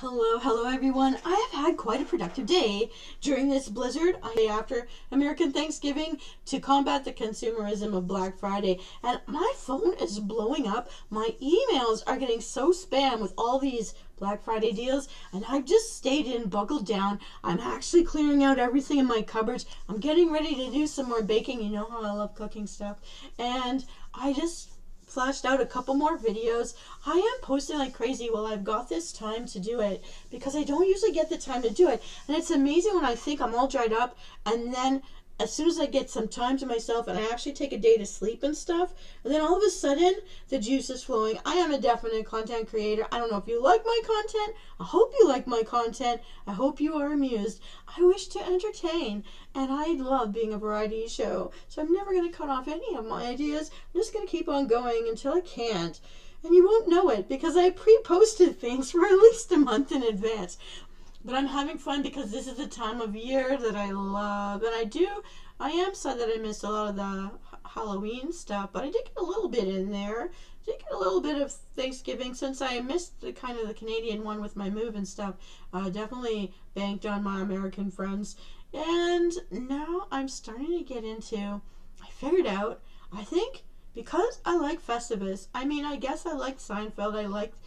Hello everyone. I have had quite a productive day during this blizzard after American Thanksgiving to combat the consumerism of Black Friday. And my phone is blowing up. My emails are getting so spam with all these Black Friday deals, and I've just stayed in, buckled down. I'm actually clearing out everything in my cupboards. I'm getting ready to do some more baking. You know how I love cooking stuff. And I just flashed out a couple more videos. I am posting like crazy. Well, I've got this time to do it because I don't usually get the time to do it. And it's amazing when I think I'm all dried up, and then as soon as I get some time to myself and I actually take a day to sleep and stuff, and then all of a sudden the juice is flowing. I am a definite content creator. I don't know if you like my content. I hope you like my content. I hope you are amused. I wish to entertain, and I love being a variety show. So I'm never going to cut off any of my ideas. I'm just going to keep on going until I can't. And you won't know it because I pre-posted things for at least a month in advance. But I'm having fun because this is the time of year that I love. And I am sad that I missed a lot of the Halloween stuff, but I did get a little bit in there. I did get a little bit of Thanksgiving since I missed the kind of the Canadian one with my move and stuff. Definitely banked on my American friends. And now I'm starting to get into, I figured out, I think because I like Festivus. I mean, I guess I liked Seinfeld. I liked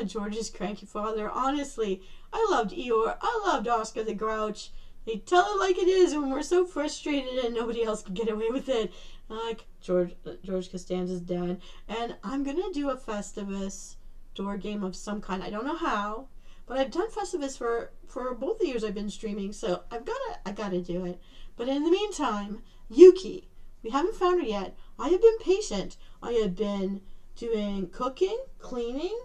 George's Cranky Father. Honestly, I loved Eeyore. I loved Oscar the Grouch. They tell it like it is when we're so frustrated and nobody else can get away with it. Like George Costanza's dad. And I'm going to do a Festivus door game of some kind. I don't know how, but I've done Festivus for both the years I've been streaming, so I gotta do it. But in the meantime, Yuki. We haven't found her yet. I have been patient. I have been doing cooking, cleaning,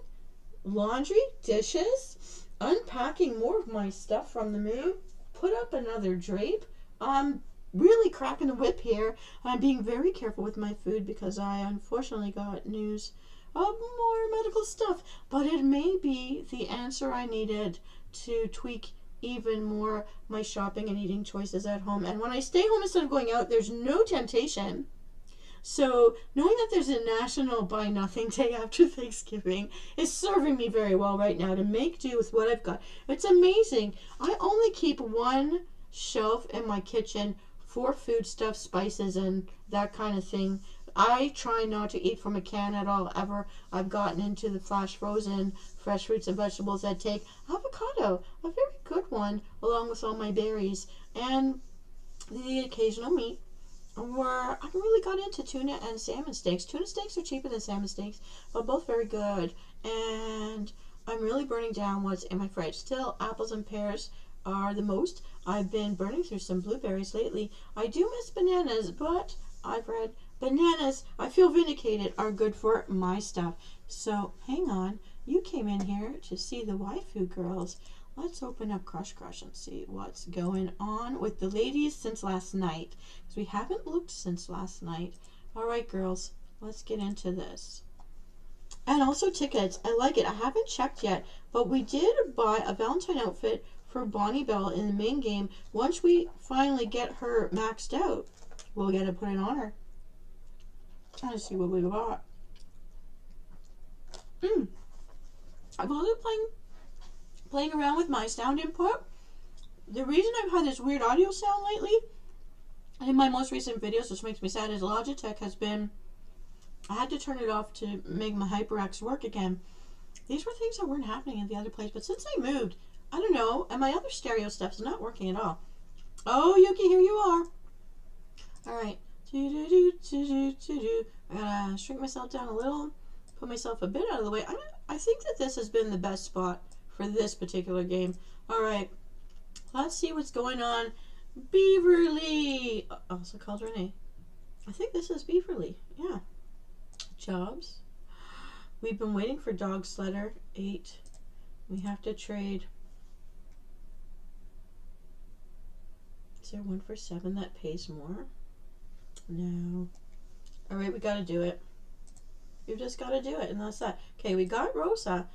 laundry, dishes, unpacking more of my stuff from the move, put up another drape. I'm really cracking the whip here. I'm being very careful with my food because I unfortunately got news of more medical stuff, but it may be the answer I needed to tweak even more my shopping and eating choices at home. And when I stay home instead of going out, there's no temptation. So knowing that there's a national buy nothing day after Thanksgiving is serving me very well right now to make do with what I've got. It's amazing. I only keep one shelf in my kitchen for foodstuff, spices, and that kind of thing. I try not to eat from a can at all, ever. I've gotten into the flash frozen fresh fruits and vegetables that take avocado, a very good one, along with all my berries, and the occasional meat. Where I really got into tuna and salmon steaks. Tuna steaks are cheaper than salmon steaks, but both very good. And I'm really burning down what's in my fridge. Still, apples and pears are the most. I've been burning through some blueberries lately. I do miss bananas, but I've read bananas, I feel vindicated, are good for my stuff. So hang on. You came in here to see the waifu girls. Let's open up Crush and see what's going on with the ladies since last night. Because we haven't looked since last night. Alright, girls. Let's get into this. And also tickets. I like it. I haven't checked yet. But we did buy a Valentine outfit for Bonnie Bell in the main game. Once we finally get her maxed out, we'll get to put it on her. Let's see what we got. I've also playing around with my sound input. The reason I've had this weird audio sound lately in my most recent videos, which makes me sad, is Logitech has been, I had to turn it off to make my HyperX work again. These were things that weren't happening in the other place, but since I moved, I don't know, and my other stereo stuff is not working at all. Oh, Yuki, here you are. Alright. I gotta shrink myself down a little, put myself a bit out of the way. I think that this has been the best spot for this particular game. Alright, let's see what's going on. Beaverly, also called Renee. I think this is Beaverly, yeah. Jobs. We've been waiting for Dog Sledder 8. We have to trade. Is there one for 7 that pays more? No. Alright, we gotta do it. We've just gotta do it, and that's that. Okay, we got Rosa.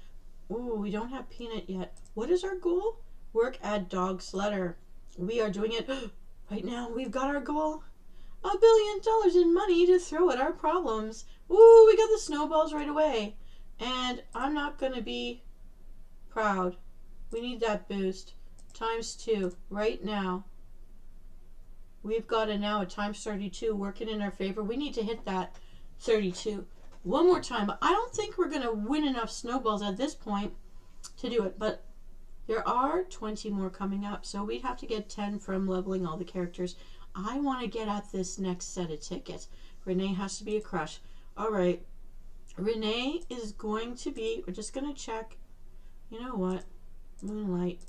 Ooh, we don't have Peanut yet. What is our goal? Work at Dog Sledder. We are doing it right now. We've got our goal. $1 billion in money to throw at our problems. Ooh, we got the snowballs right away. And I'm not going to be proud We need that boost. ×2 right now. We've got it now at ×32 working in our favor. We need to hit that 32 one more time. I don't think we're going to win enough snowballs at this point to do it, but there are 20 more coming up, so we'd have to get 10 from leveling all the characters. I want to get at this next set of tickets. Renee has to be a crush. All right. Renee is going to be, we're just going to check. You know what? Moonlight.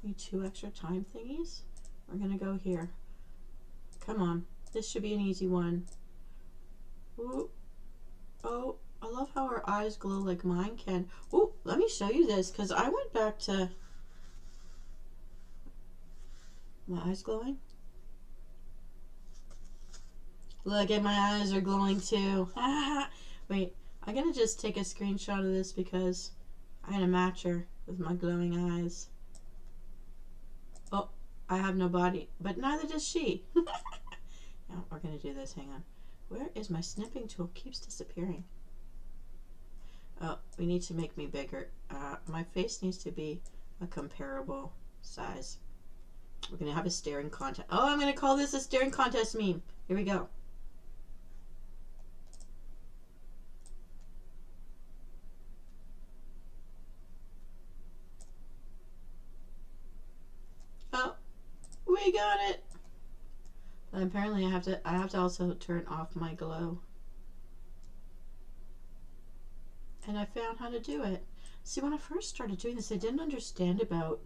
Need 2 extra time thingies. We're going to go here. Come on. This should be an easy one. Ooh. Oh, I love how her eyes glow like mine can. Ooh, let me show you this, because I went back to... My eyes glowing? Look at my eyes are glowing too. Wait, I'm going to just take a screenshot of this because I'm going to match her with my glowing eyes. Oh, I have no body, but neither does she. Now, we're going to do this. Hang on. Where is my snipping tool? It keeps disappearing. Oh, we need to make me bigger. My face needs to be a comparable size. We're going to have a staring contest. Oh, I'm going to call this a staring contest meme. Here we go. Oh, we got it. But apparently I have to also turn off my glow. And I found how to do it. See, when I first started doing this, I didn't understand about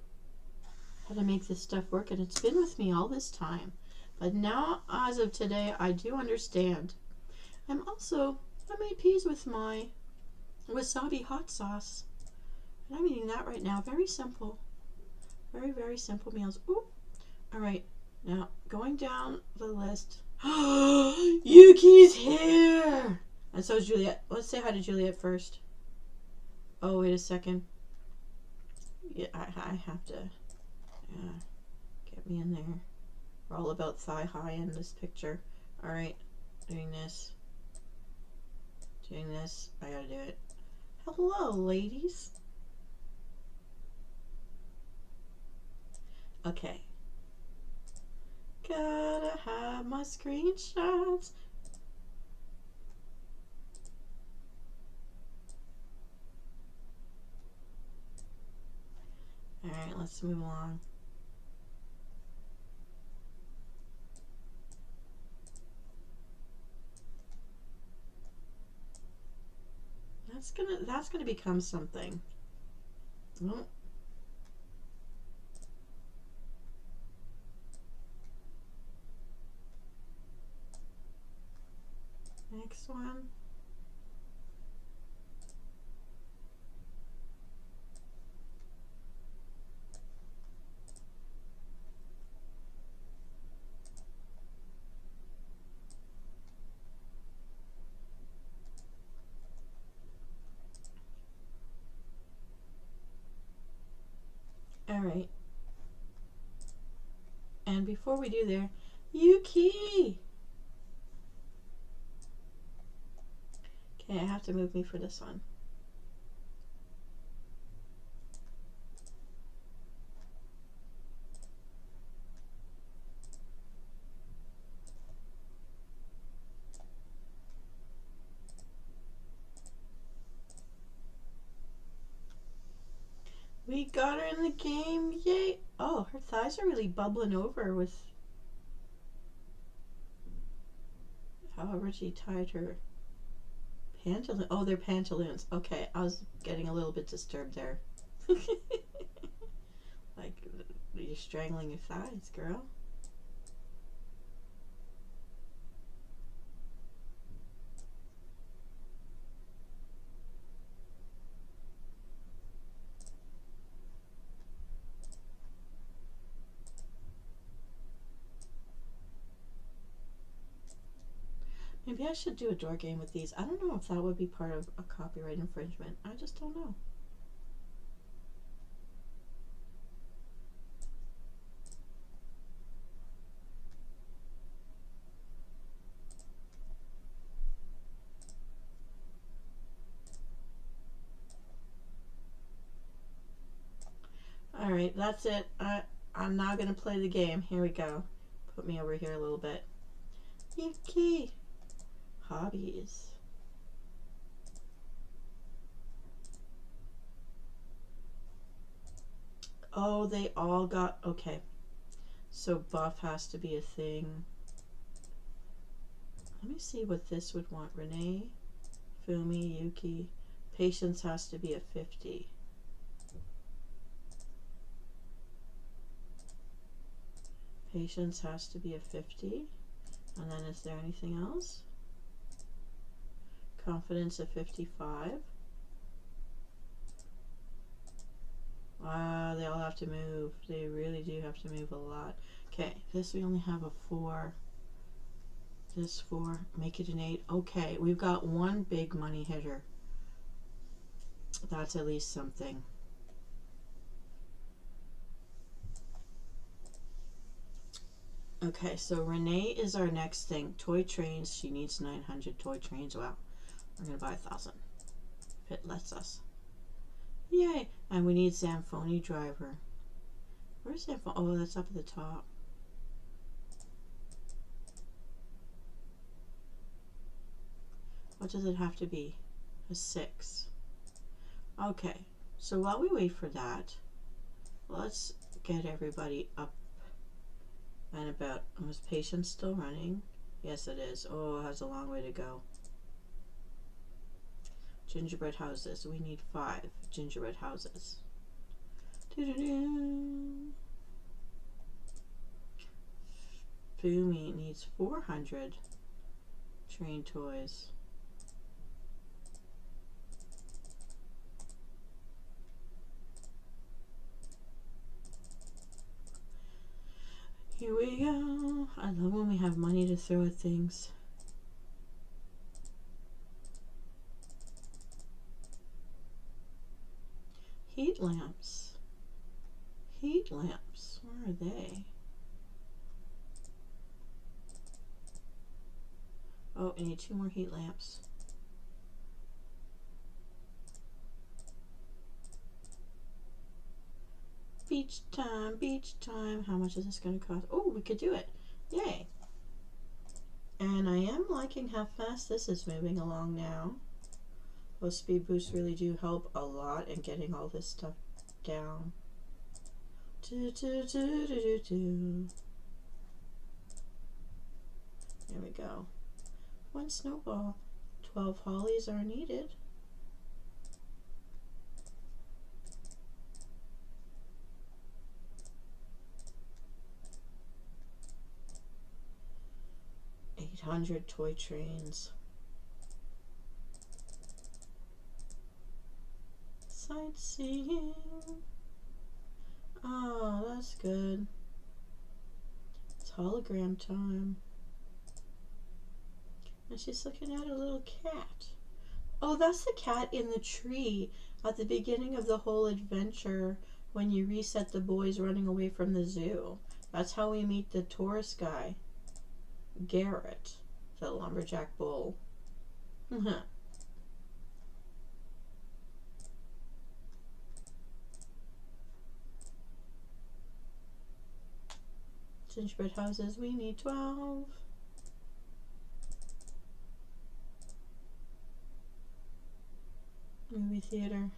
how to make this stuff work, and it's been with me all this time. But now, as of today, I do understand. I made peas with my wasabi hot sauce. And I'm eating that right now. Very simple. Very, very simple meals. Ooh. All right. Now, going down the list. Yuki's here! And so is Juliet. Let's say hi to Juliet first. Oh, wait a second. Yeah, I have to get me in there. We're all about thigh high in this picture. All right. Doing this. Doing this. I gotta do it. Hello, ladies. Okay. Gotta have my screenshots. Alright, let's move along. That's gonna become something. Oh. Next one. All right. And before we do there, Yuki. Okay, I have to move me for this one. We got her in the game, yay! Oh, her thighs are really bubbling over with however she tied her pantaloons. Oh, they're pantaloons. Okay, I was getting a little bit disturbed there. Like, you're strangling your thighs, girl. Maybe I should do a door game with these. I don't know if that would be part of a copyright infringement. I just don't know. All right, that's it. I'm now going to play the game. Here we go. Put me over here a little bit. Yuki. Hobbies. Oh, they all got... Okay. So buff has to be a thing. Let me see what this would want. Renee, Fumi, Yuki. Patience has to be a 50. Patience has to be a 50. And then is there anything else? Confidence a 55. Wow, they all have to move. They really do have to move a lot. Okay, this we only have a 4. This 4, make it an 8. Okay, we've got one big money hitter. That's at least something. Okay, so Renee is our next thing. Toy trains. She needs 900 toy trains. Wow. We're going to buy 1,000. If it lets us. Yay. And we need Zamphoni driver. Where's Zamphoni? Oh, that's up at the top. What does it have to be? A 6. Okay. So while we wait for that, let's get everybody up and about. Was Patience still running? Yes, it is. Oh, it has a long way to go. Gingerbread houses. We need 5 gingerbread houses. Doo-doo-doo. Fumi needs 400 train toys. Here we go. I love when we have money to throw at things. Heat lamps. Heat lamps. Where are they? Oh, I need 2 more heat lamps. Beach time, beach time. How much is this going to cost? Oh, we could do it. Yay. And I am liking how fast this is moving along now. Those speed boosts really do help a lot in getting all this stuff down. Do, do, do, do, do, do. There we go. 1 snowball. 12 hollies are needed. $800 toy trains. Sightseeing. Oh, that's good. It's hologram time. And she's looking at a little cat. Oh, that's the cat in the tree at the beginning of the whole adventure when you reset the boys running away from the zoo. That's how we meet the tourist guy. Garrett, the lumberjack bull. Gingerbread houses, we need 12. Movie theater.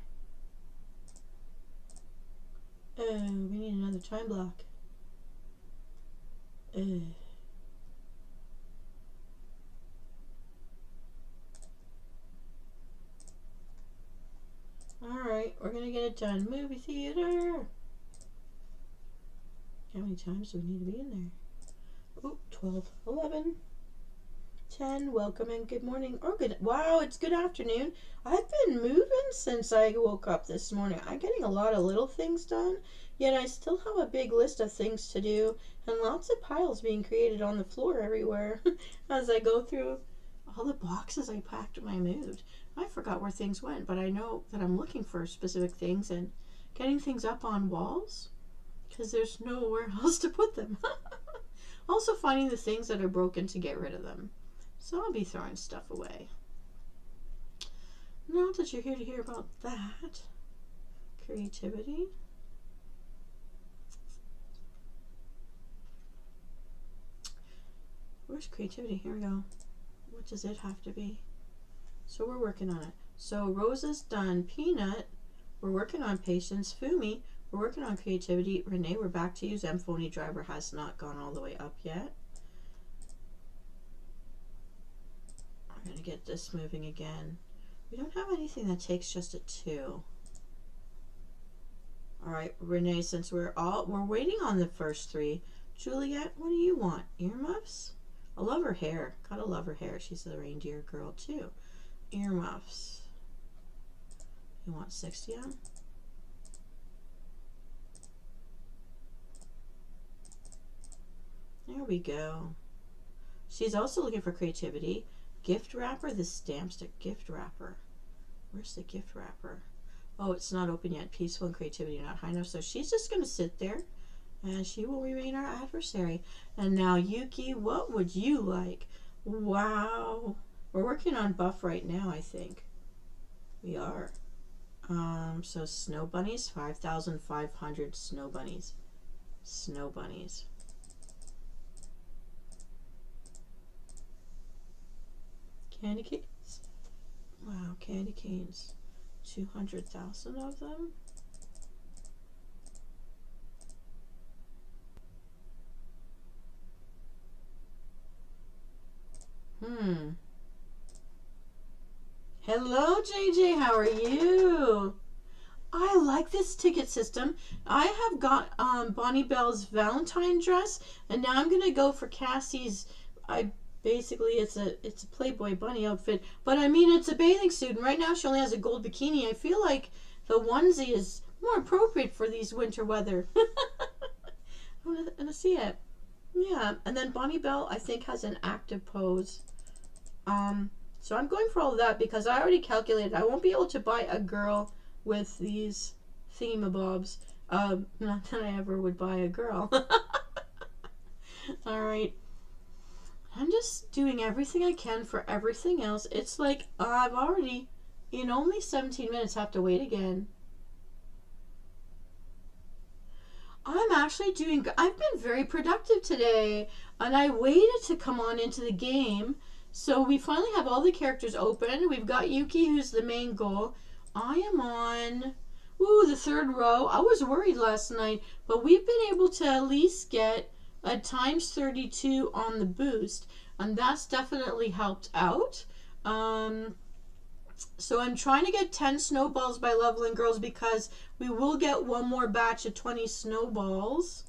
Oh, we need another time block. Alright, we're gonna get it done. Movie theater! How many times do we need to be in there? Oh, 12, 11, 10. Welcome and good morning. Or good. Wow, it's good afternoon. I've been moving since I woke up this morning. I'm getting a lot of little things done, yet I still have a big list of things to do and lots of piles being created on the floor everywhere as I go through all the boxes I packed when I moved. I forgot where things went, but I know that I'm looking for specific things and getting things up on walls because there's nowhere else to put them. Also finding the things that are broken to get rid of them. So I'll be throwing stuff away. Not that you're here to hear about that. Creativity. Where's creativity? Here we go. What does it have to be? So we're working on it. So Rosa's done. Peanut, we're working on patience. Fumi, we're working on creativity. Renee, we're back to you. Zemphony driver has not gone all the way up yet. I'm going to get this moving again. We don't have anything that takes just a 2. All right, Renee, since we're waiting on the first 3. Juliet, what do you want? Earmuffs? I love her hair. Gotta love her hair. She's a reindeer girl too. Earmuffs. You want 60 on? There we go. She's also looking for creativity. Gift wrapper, the stamp stick gift wrapper. Where's the gift wrapper? Oh, it's not open yet. Peaceful and creativity not high enough. So she's just going to sit there and she will remain our adversary. And now, Yuki, what would you like? Wow. We're working on buff right now, I think. We are. So snow bunnies, 5,500 snow bunnies. Snow bunnies. Candy canes. Wow, candy canes. 200,000 of them. Hello, JJ. How are you? I like this ticket system. I have got Bonnie Belle's Valentine dress, and now I'm gonna go for Cassie's. Basically it's a Playboy bunny outfit, but I mean it's a bathing suit, and right now she only has a gold bikini. I feel like the onesie is more appropriate for these winter weather. I'm gonna see it. Yeah, and then Bonnie Belle I think has an active pose. So I'm going for all of that because I already calculated I won't be able to buy a girl with these thingamabobs. Not that I ever would buy a girl. All right. I'm just doing everything I can for everything else. It's like I've already, in only 17 minutes, have to wait again. I'm actually I've been very productive today, and I waited to come on into the game. So we finally have all the characters open. We've got Yuki, who's the main goal. I am on, the 3rd row. I was worried last night, but we've been able to at least get a times 32 on the boost, and that's definitely helped out. So I'm trying to get 10 snowballs by leveling girls because we will get one more batch of 20 snowballs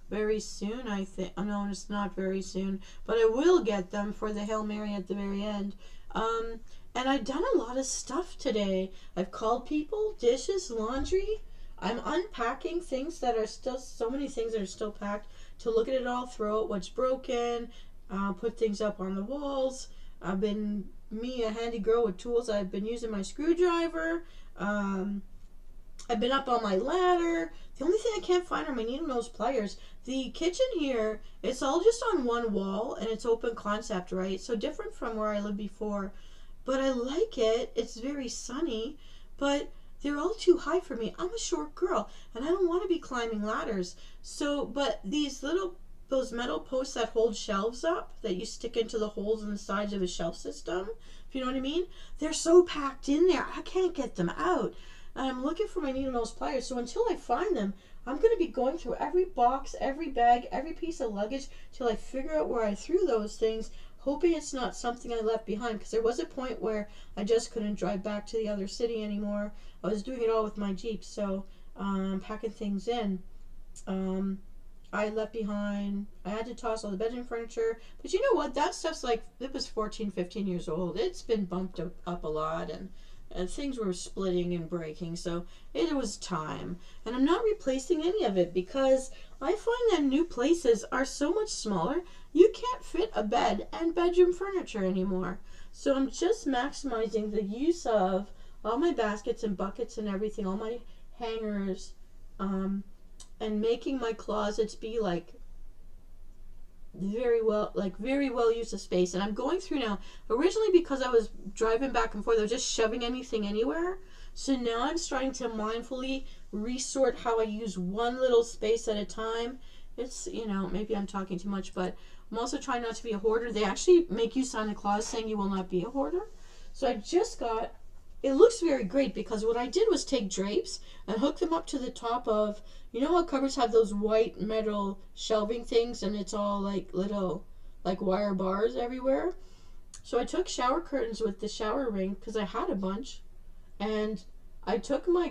very soon, I think. Oh, no, it's not very soon, but I will get them for the Hail Mary at the very end. And I've done a lot of stuff today. I've called people, dishes, laundry. I'm unpacking things that are still, so many things that are still packed, to look at it all, throw out what's broken, put things up on the walls. I've been, a handy girl with tools. I've been using my screwdriver. I've been up on my ladder. The only thing I can't find are my needle nose pliers. The kitchen here, it's all just on one wall, and it's open concept, right? So different from where I lived before. But I like it. It's very sunny, but they're all too high for me. I'm a short girl, and I don't want to be climbing ladders. So, but those metal posts that hold shelves up, that you stick into the holes in the sides of a shelf system, if you know what I mean, they're so packed in there, I can't get them out. I'm looking for my needle nose pliers, so until I find them, I'm going to be going through every box, every bag, every piece of luggage, till I figure out where I threw those things, hoping it's not something I left behind, because there was a point where I just couldn't drive back to the other city anymore. I was doing it all with my Jeep, so packing things in. I left behind, I had to toss all the bedroom furniture, but you know what, that stuff's like, it was 14, 15 years old. It's been bumped up a lot, and things were splitting and breaking, so it was time. And I'm not replacing any of it because I find that new places are so much smaller, you can't fit a bed and bedroom furniture anymore. So I'm just maximizing the use of all my baskets and buckets and everything, all my hangers, and making my closets be like very well used of space. And I'm going through now, originally because I was driving back and forth, I was just shoving anything anywhere. So now I'm starting to mindfully resort how I use one little space at a time. It's, maybe I'm talking too much, but I'm also trying not to be a hoarder. They actually make you sign a clause saying you will not be a hoarder. So I just got, it looks very great because what I did was take drapes and hook them up to the top of, you know how cupboards have those white metal shelving things and it's all like little, like wire bars everywhere? So I took shower curtains with the shower ring because I had a bunch, and I took my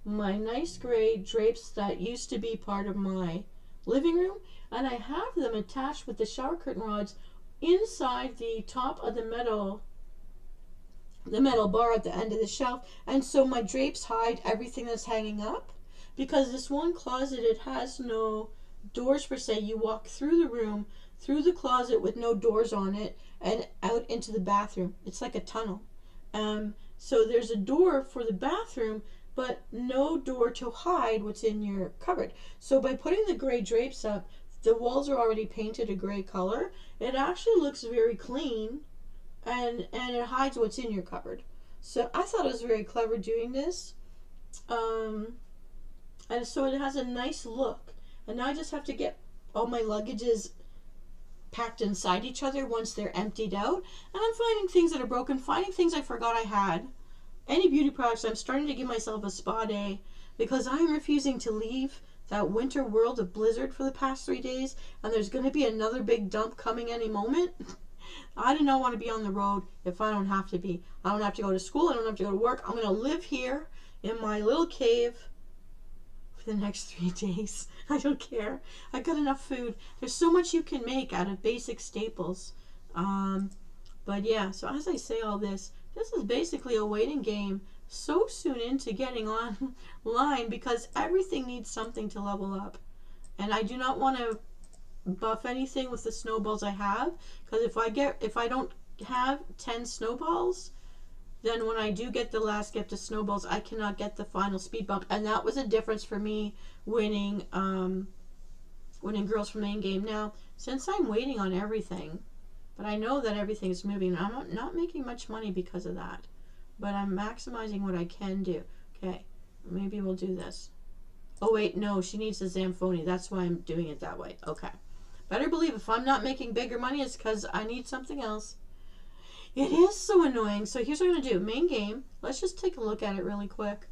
nice gray drapes that used to be part of my living room, and I have them attached with the shower curtain rods inside the top of the metal bar at the end of the shelf. And so my drapes hide everything that's hanging up, because this one closet, it has no doors per se. You walk through the room, through the closet with no doors on it, and out into the bathroom. It's like a tunnel. So there's a door for the bathroom, but no door to hide what's in your cupboard. So by putting the gray drapes up, the walls are already painted a gray color. It actually looks very clean, and it hides what's in your cupboard. So I thought it was very clever doing this. And so it has a nice look. And now I just have to get all my luggages packed inside each other once they're emptied out. And I'm finding things that are broken, finding things I forgot I had. Any beauty products, I'm starting to give myself a spa day because I'm refusing to leave that winter world of blizzard for the past 3 days. And there's going to be another big dump coming any moment. I do not want to be on the road if I don't have to be. I don't have to go to school. I don't have to go to work. I'm going to live here in my little cave for the next 3 days. I don't care. I got enough food. There's so much you can make out of basic staples. But yeah, so as I say all this is basically a waiting game so soon into getting online because everything needs something to level up. And I do not want to buff anything with the snowballs I have, because if I don't have 10 snowballs, then when I do get the last gift of snowballs, I cannot get the final speed bump. And that was a difference for me winning girls from main game. Now, since I'm waiting on everything, but I know that everything's moving, I'm not making much money because of that, but I'm maximizing what I can do. Okay, maybe we'll do this. Oh wait, no, she needs the Zamfoni. That's why I'm doing it that way. Okay. Better believe if I'm not making bigger money, it's because I need something else. It is so annoying. So here's what I'm going to do. Main game. Let's just take a look at it really quick.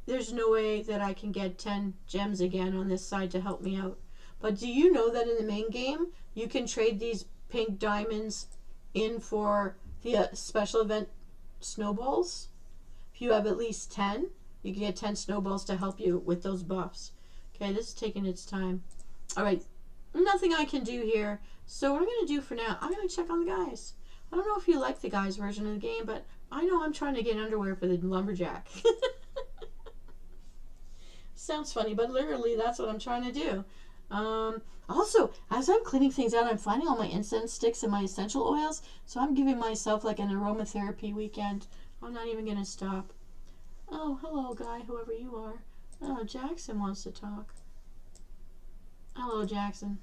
There's no way that I can get 10 gems again on this side to help me out. But do you know that in the main game, you can trade these pink diamonds in for the special event snowballs? If you have at least 10, you can get 10 snowballs to help you with those buffs. Okay, this is taking its time. All right. Nothing I can do here. So what I'm going to do for now, I'm going to check on the guys. I don't know if you like the guys version of the game, but I know I'm trying to get underwear for the lumberjack. Sounds funny, but literally that's what I'm trying to do. Also, as I'm cleaning things out, I'm finding all my incense sticks and my essential oils, so I'm giving myself like an aromatherapy weekend. I'm not even going to stop. Oh, hello, guy, whoever you are. Oh, Jackson wants to talk. Hello, Jackson.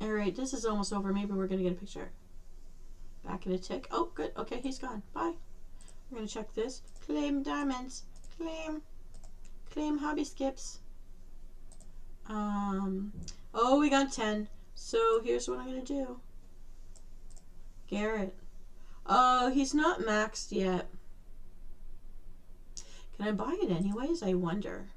Alright, this is almost over. Maybe we're going to get a picture. Back in a tick. Oh, good. Okay, he's gone. Bye. We're going to check this. Claim diamonds. Claim. Claim hobby skips. Oh, we got 10. So here's what I'm going to do. Garrett. Oh, he's not maxed yet. Can I buy it anyways? I wonder.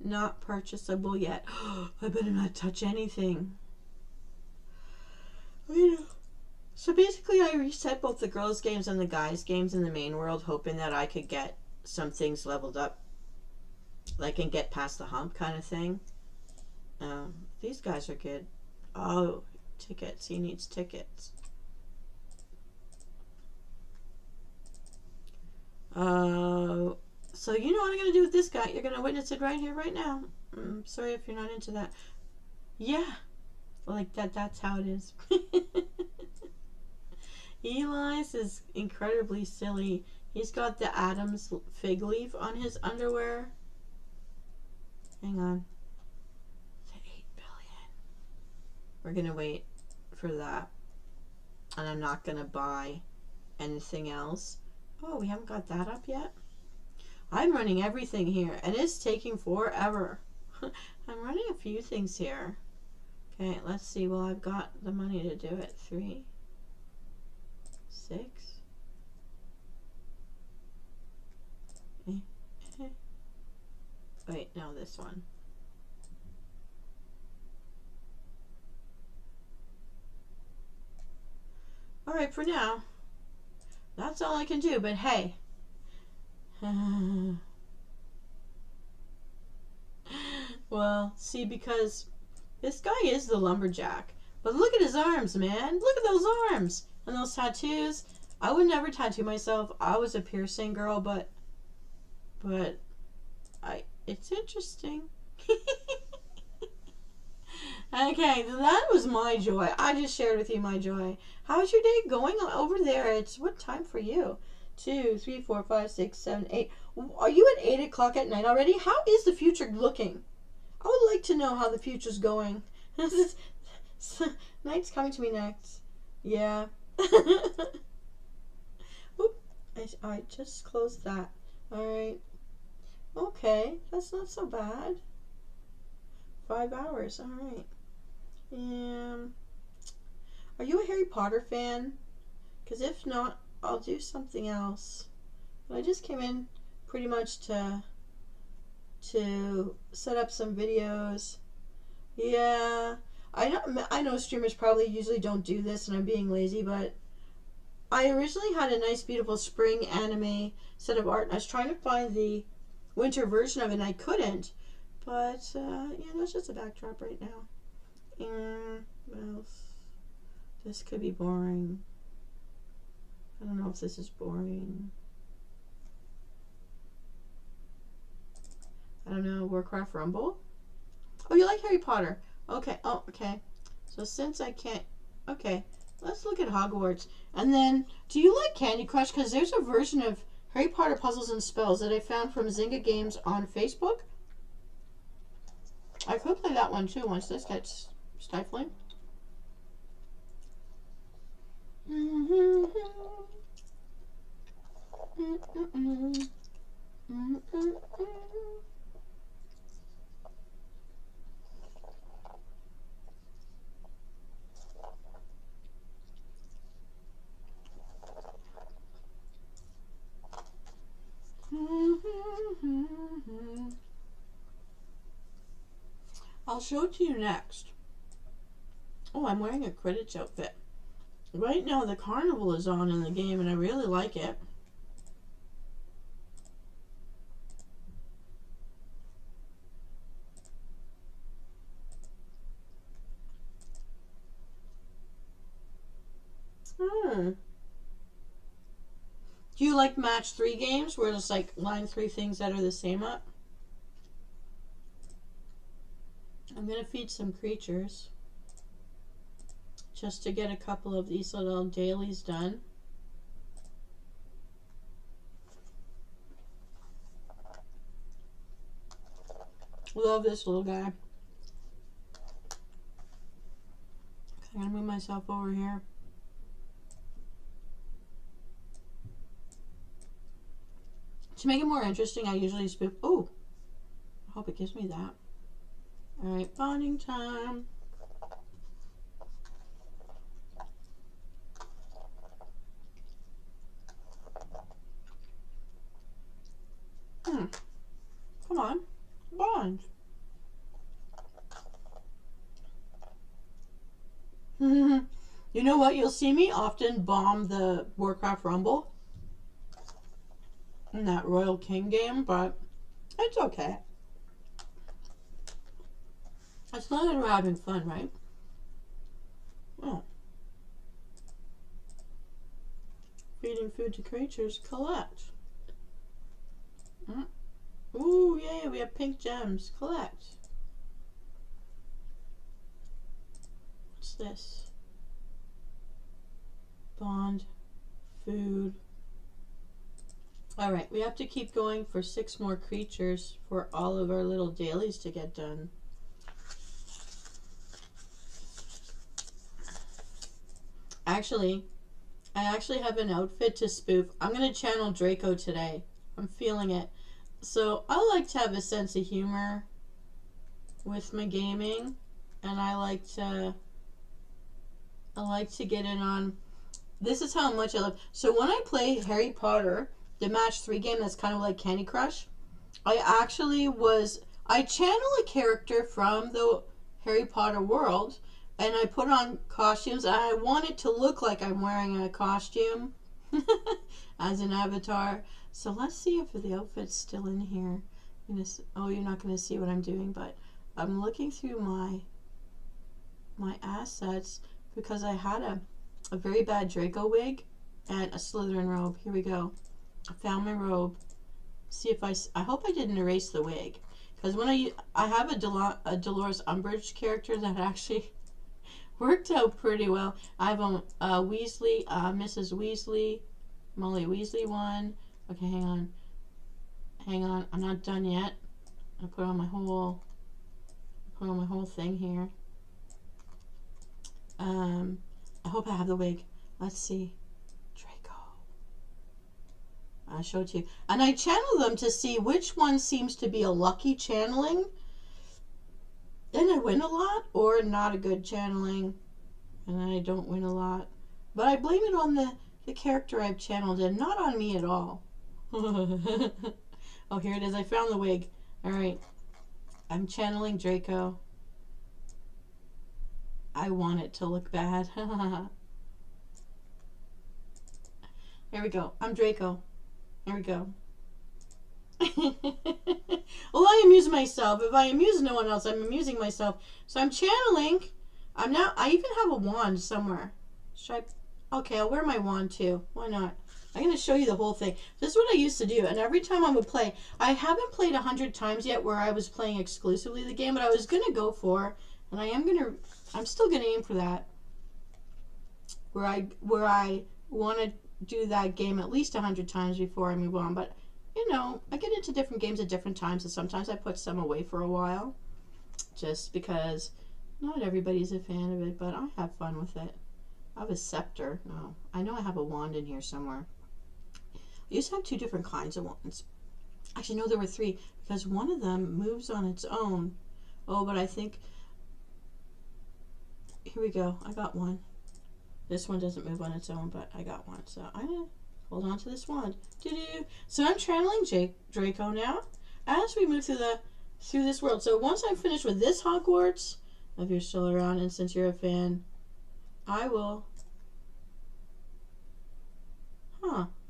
Not purchasable yet. I better not touch anything. So basically I reset both the girls games and the guys games in the main world, hoping that I could get some things leveled up, like and get past the hump kind of thing. These guys are good. Oh, tickets. He needs tickets. So you know what I'm going to do with this guy. You're going to witness it right here, right now. Sorry if you're not into that. Yeah. Like that's how it is. Eli's is incredibly silly. He's got the Adam's fig leaf on his underwear. Hang on. It's at 8 billion. We're going to wait for that. And I'm not going to buy anything else. Oh, we haven't got that up yet? I'm running everything here, and it's taking forever. I'm running a few things here. Okay, let's see. Well, I've got the money to do it. 3, 6. Wait, no, this one. All right, for now. That's all I can do, but hey. Well, see, because this guy is the lumberjack. But look at his arms, man. Look at those arms. And those tattoos. I would never tattoo myself. I was a piercing girl, but it's interesting. Okay, that was my joy. I just shared with you my joy. How's your day going over there? It's what time for you? 2, 3, 4, 5, 6, 7, 8. Are you at 8 o'clock at night already? How is the future looking? I would like to know how the future's going. Night's coming to me next. Yeah. Oop, I just closed that. Alright. Okay, that's not so bad. 5 hours, alright. Are you a Harry Potter fan? Because if not, I'll do something else. But I just came in pretty much to set up some videos. Yeah, I know streamers probably usually don't do this and I'm being lazy, but I originally had a nice beautiful spring anime set of art and I was trying to find the winter version of it and I couldn't. But yeah, that's just a backdrop right now. What else? This could be boring. I don't know if this is boring. I don't know. Warcraft Rumble? Oh, you like Harry Potter? Okay. Oh, okay. So since I can't... Okay. Let's look at Hogwarts. And then, do you like Candy Crush? Because there's a version of Harry Potter Puzzles and Spells that I found from Zynga Games on Facebook. I could play that one too once this gets stifling. I'll show it to you next. Oh, I'm wearing a Quidditch outfit. Right now the carnival is on in the game and I really like it. Do you like match 3 games where it's like line 3 things that are the same up? I'm going to feed some creatures just to get a couple of these little dailies done. Love this little guy. I'm going to move myself over here. To make it more interesting, I usually spoof. Oh, I hope it gives me that. Alright, bonding time. Come on, bond. You know what? You'll see me often bomb the Warcraft Rumble in that Royal King game, but it's okay. As long as we're having fun, right? Oh. Feeding food to creatures. Collect. Ooh, yay, we have pink gems. Collect. What's this? Bond. Food. Alright, we have to keep going for 6 more creatures for all of our little dailies to get done. Actually, I actually have an outfit to spoof. I'm going to channel Draco today. I'm feeling it. So I like to have a sense of humor with my gaming, and I like to get in on. This is how much I love. So when I play Harry Potter, the match 3 game that's kind of like Candy Crush, I channel a character from the Harry Potter world, and I put on costumes, and I want it to look like I'm wearing a costume as an avatar. So let's see if the outfit's still in here. Oh, you're not going to see what I'm doing, but I'm looking through my assets because I had a very bad Draco wig and a Slytherin robe. Here we go. I found my robe. See if I hope I didn't erase the wig, because when I have a Dolores Umbridge character that actually worked out pretty well. I have a Weasley, Mrs. Weasley, Molly Weasley one. Okay, hang on. I'm not done yet. I put on my whole thing here. I hope I have the wig. Let's see. Draco. I showed you. And I channel them to see which one seems to be a lucky channeling, and I win a lot, or not a good channeling, and I don't win a lot. But I blame it on the character I've channeled and not on me at all. Oh, here it is. I found the wig. Alright. I'm channeling Draco. I want it to look bad. Here we go. I'm Draco. Here we go. Well, I amuse myself. If I amuse no one else, I'm amusing myself. So I'm channeling. I even have a wand somewhere. Okay, I'll wear my wand too. Why not? I'm going to show you the whole thing. This is what I used to do. And every time I would play, I haven't played 100 times yet where I was playing exclusively the game, but I was going to go for, and I'm still going to aim for that, where I want to do that game at least 100 times before I move on. But, you know, I get into different games at different times, and sometimes I put some away for a while, just because not everybody's a fan of it, but I have fun with it. I have a scepter. No, I know I have a wand in here somewhere. I used to have 2 different kinds of wands. Actually, no, there were 3, because one of them moves on its own. Oh, but I think... Here we go. I got one. This one doesn't move on its own, but I got one. So I'm going to hold on to this wand. Doo-doo. So I'm channeling Draco now as we move through this world. So once I'm finished with this Hogwarts, if you're still around, and since you're a fan, I will...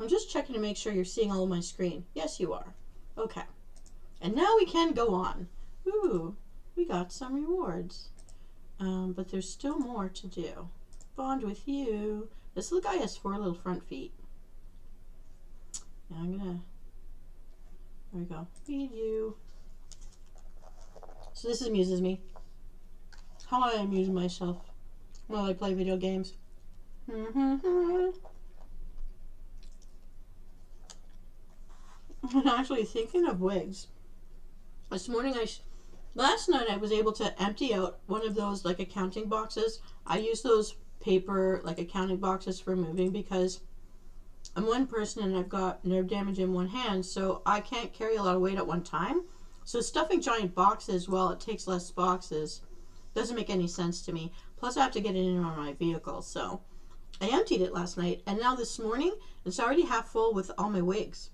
I'm just checking to make sure you're seeing all of my screen. Yes, you are. Okay. And now we can go on. Ooh, we got some rewards. But there's still more to do. Bond with you. This little guy has 4 little front feet. Now there we go. Feed you. So this amuses me. How I amuse myself while I play video games. I'm actually thinking of wigs. This morning, last night I was able to empty out one of those like accounting boxes. I use those paper like accounting boxes for moving because I'm one person and I've got nerve damage in one hand, so I can't carry a lot of weight at one time. So stuffing giant boxes, well, it takes less boxes. Doesn't make any sense to me. Plus I have to get it in on my vehicle, so I emptied it last night, and now this morning it's already half full with all my wigs.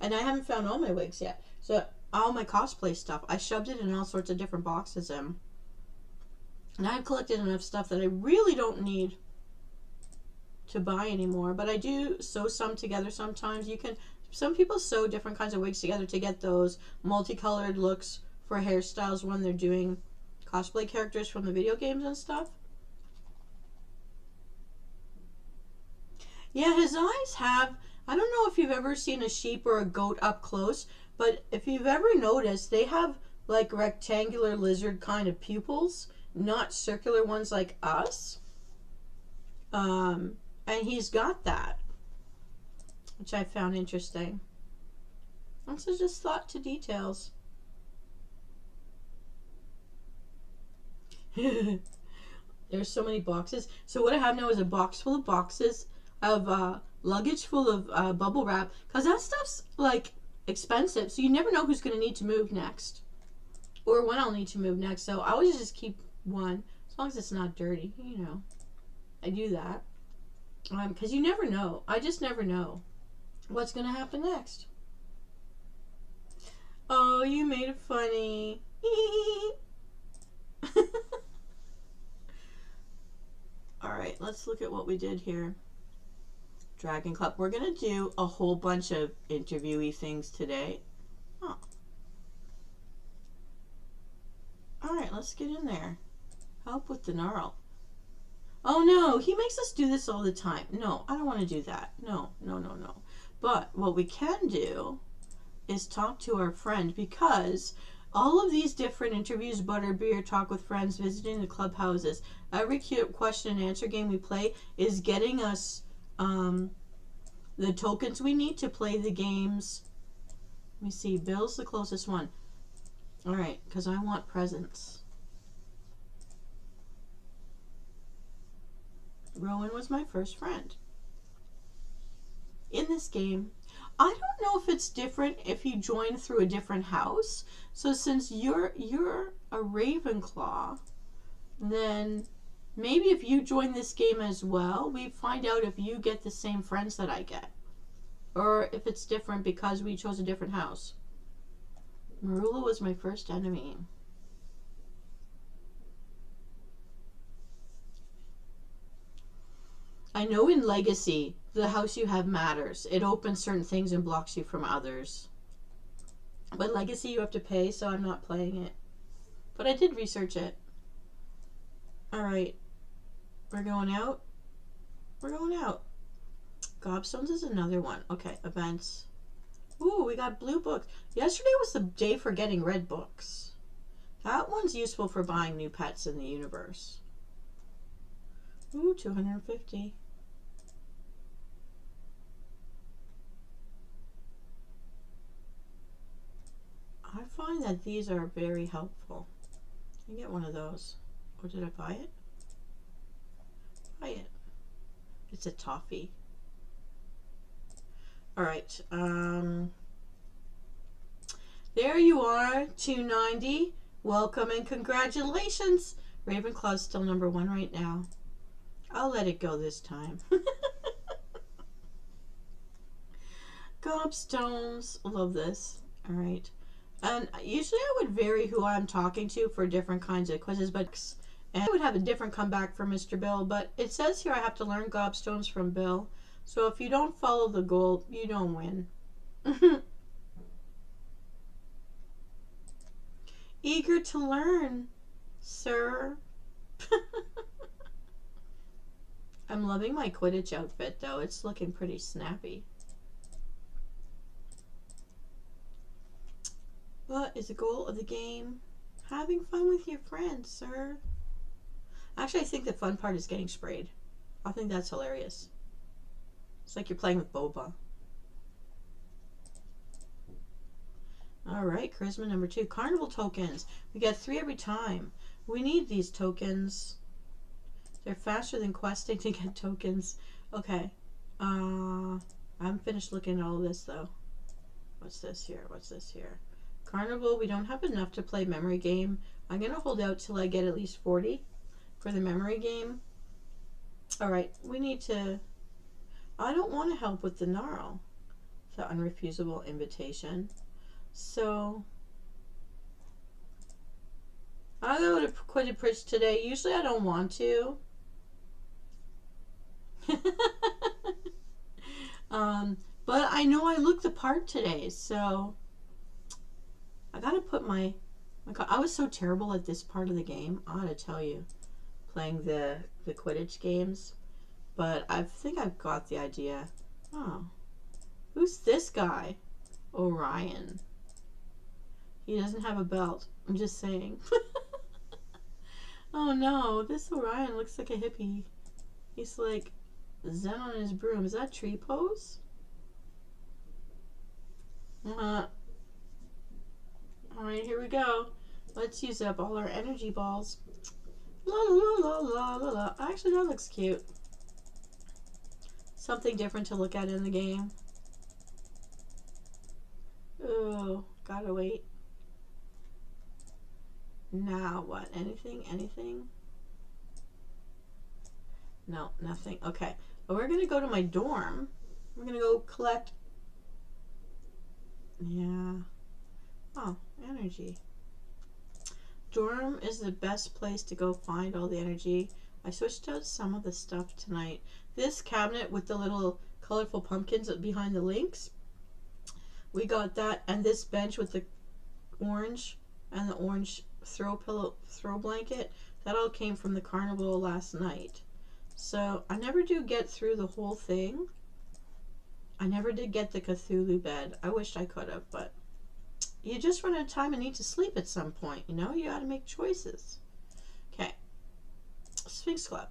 And I haven't found all my wigs yet. So all my cosplay stuff, I shoved it in all sorts of different boxes. And I've collected enough stuff that I really don't need to buy anymore. But I do sew some together sometimes. Some people sew different kinds of wigs together to get those multicolored looks for hairstyles when they're doing cosplay characters from the video games and stuff. Yeah, his eyes have... I don't know if you've ever seen a sheep or a goat up close, but if you've ever noticed, they have like rectangular lizard kind of pupils, not circular ones like us. And he's got that, which I found interesting. Also just thought to details. There's so many boxes. So what I have now is a box full of boxes of luggage full of bubble wrap, because that stuff's like expensive, so you never know who's going to need to move next. Or when I'll need to move next. So I always just keep one. As long as it's not dirty, you know. I do that. Because you never know. I just never know what's going to happen next. Oh, you made it funny. Alright, let's look at what we did here. Dragon Club. We're going to do a whole bunch of interviewee things today. Oh. Alright, let's get in there. Help with the gnarl. Oh no, he makes us do this all the time. No, I don't want to do that. No. But what we can do is talk to our friend, because all of these different interviews, butterbeer, talk with friends, visiting the clubhouses, every question and answer game we play is getting us the tokens we need to play the games. Let me see, Bill's the closest one. Alright, because I want presents. Rowan was my first friend. In this game, I don't know if it's different if you join through a different house. So since you're a Ravenclaw, then maybe if you join this game as well, we find out if you get the same friends that I get. Or if it's different because we chose a different house. Marula was my first enemy. I know in Legacy, the house you have matters. It opens certain things and blocks you from others. But Legacy you have to pay, so I'm not playing it. But I did research it. Alright. We're going out. We're going out. Gobstones is another one. Okay, events. Ooh, we got blue books. Yesterday was the day for getting red books. That one's useful for buying new pets in the universe. Ooh, 250. I find that these are very helpful. I get one of those. Or did I buy it? Buy it. It's a toffee. Alright, there you are, 290. Welcome and congratulations. Ravenclaw's still number 1 right now. I'll let it go this time. Gobstones. Love this. Alright. And usually I would vary who I'm talking to for different kinds of quizzes, but and I would have a different comeback for Mr. Bill, but it says here I have to learn Gobstones from Bill. So if you don't follow the goal, you don't win. Eager to learn, sir. I'm loving my Quidditch outfit, though. It's looking pretty snappy. What is the goal of the game? Having fun with your friends, sir. Actually, I think the fun part is getting sprayed. I think that's hilarious. It's like you're playing with Boba. Alright, charisma number 2. Carnival tokens. We get 3 every time. We need these tokens. They're faster than questing to get tokens. Okay. I haven't finished looking at all of this, though. What's this here? What's this here? Carnival, we don't have enough to play memory game. I'm going to hold out till I get at least 40 for the memory game. Alright, we need to... I don't want to help with the gnarl. The unrefusable invitation. So... I'll go to Quidditch today. Usually I don't want to. But I know I look the part today, so... I gotta put my I was so terrible at this part of the game. I gotta tell you, playing the Quidditch games. But I think I've got the idea. Oh, who's this guy? Orion. He doesn't have a belt. I'm just saying. Oh no, this Orion looks like a hippie. He's like zen on his broom. Is that tree pose? Alright, here we go. Let's use up all our energy balls. La la la la la la. Actually, that looks cute. Something different to look at in the game. Gotta wait. Now what? Anything? Anything? No, nothing. Okay. But we're gonna go to my dorm. We're gonna go collect. Yeah. Oh, energy. Dorm is the best place to go find all the energy. I switched out some of the stuff tonight. This cabinet with the little colorful pumpkins behind the links, we got that, and this bench with the orange and the orange throw blanket, that all came from the carnival last night. So I never do get through the whole thing. I never did get the Cthulhu bed. I wished I could have, but you just run out of time and need to sleep at some point. You know, you got to make choices. Okay, Sphinx Club.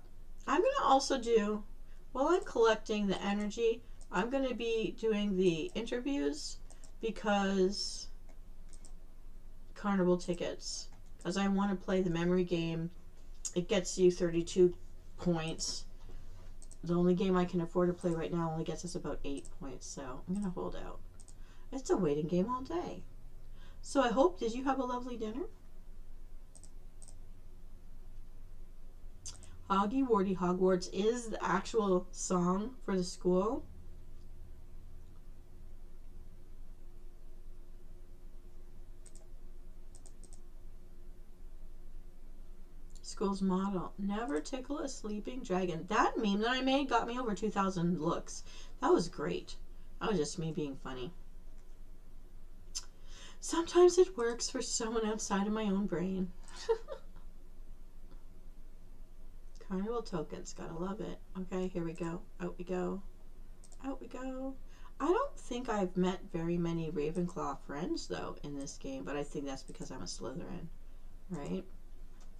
I'm going to also do, while I'm collecting the energy, I'm going to be doing the interviews because carnival tickets, because I want to play the memory game. It gets you 32 points. The only game I can afford to play right now only gets us about 8 points, so I'm going to hold out. It's a waiting game all day. So I hope, did you have a lovely dinner? Hoggy Warty Hogwarts is the actual song for the school. School's motto, never tickle a sleeping dragon. That meme that I made got me over 2,000 looks. That was great. That was just me being funny. Sometimes it works for someone outside of my own brain. Carnival tokens, gotta love it. Okay, here we go. Out we go. Out we go. I don't think I've met very many Ravenclaw friends, though, in this game, but I think that's because I'm a Slytherin, right?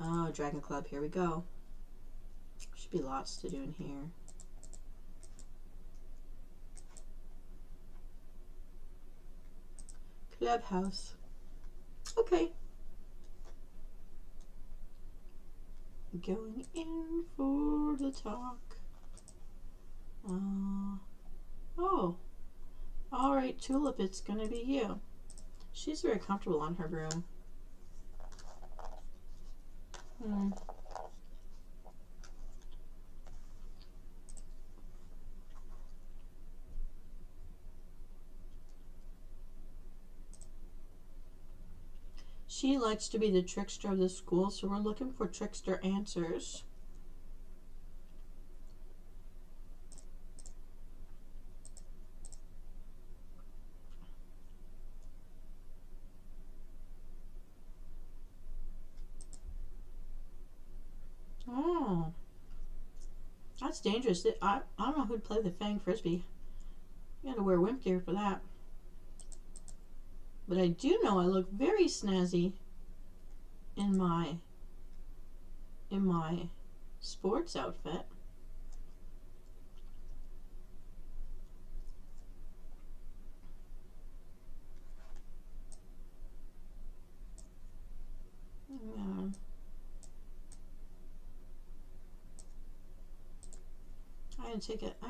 Oh, Dragon Club, here we go. Should be lots to do in here. Clubhouse. Okay. Going in for the talk. Oh. Alright, Tulip, it's gonna be you. She's very comfortable on her broom. She likes to be the trickster of the school, so we're looking for trickster answers. Oh. That's dangerous. I don't know who'd play the Fang Frisbee. You gotta wear wimp gear for that. But I do know I look very snazzy in my sports outfit. Yeah. I'm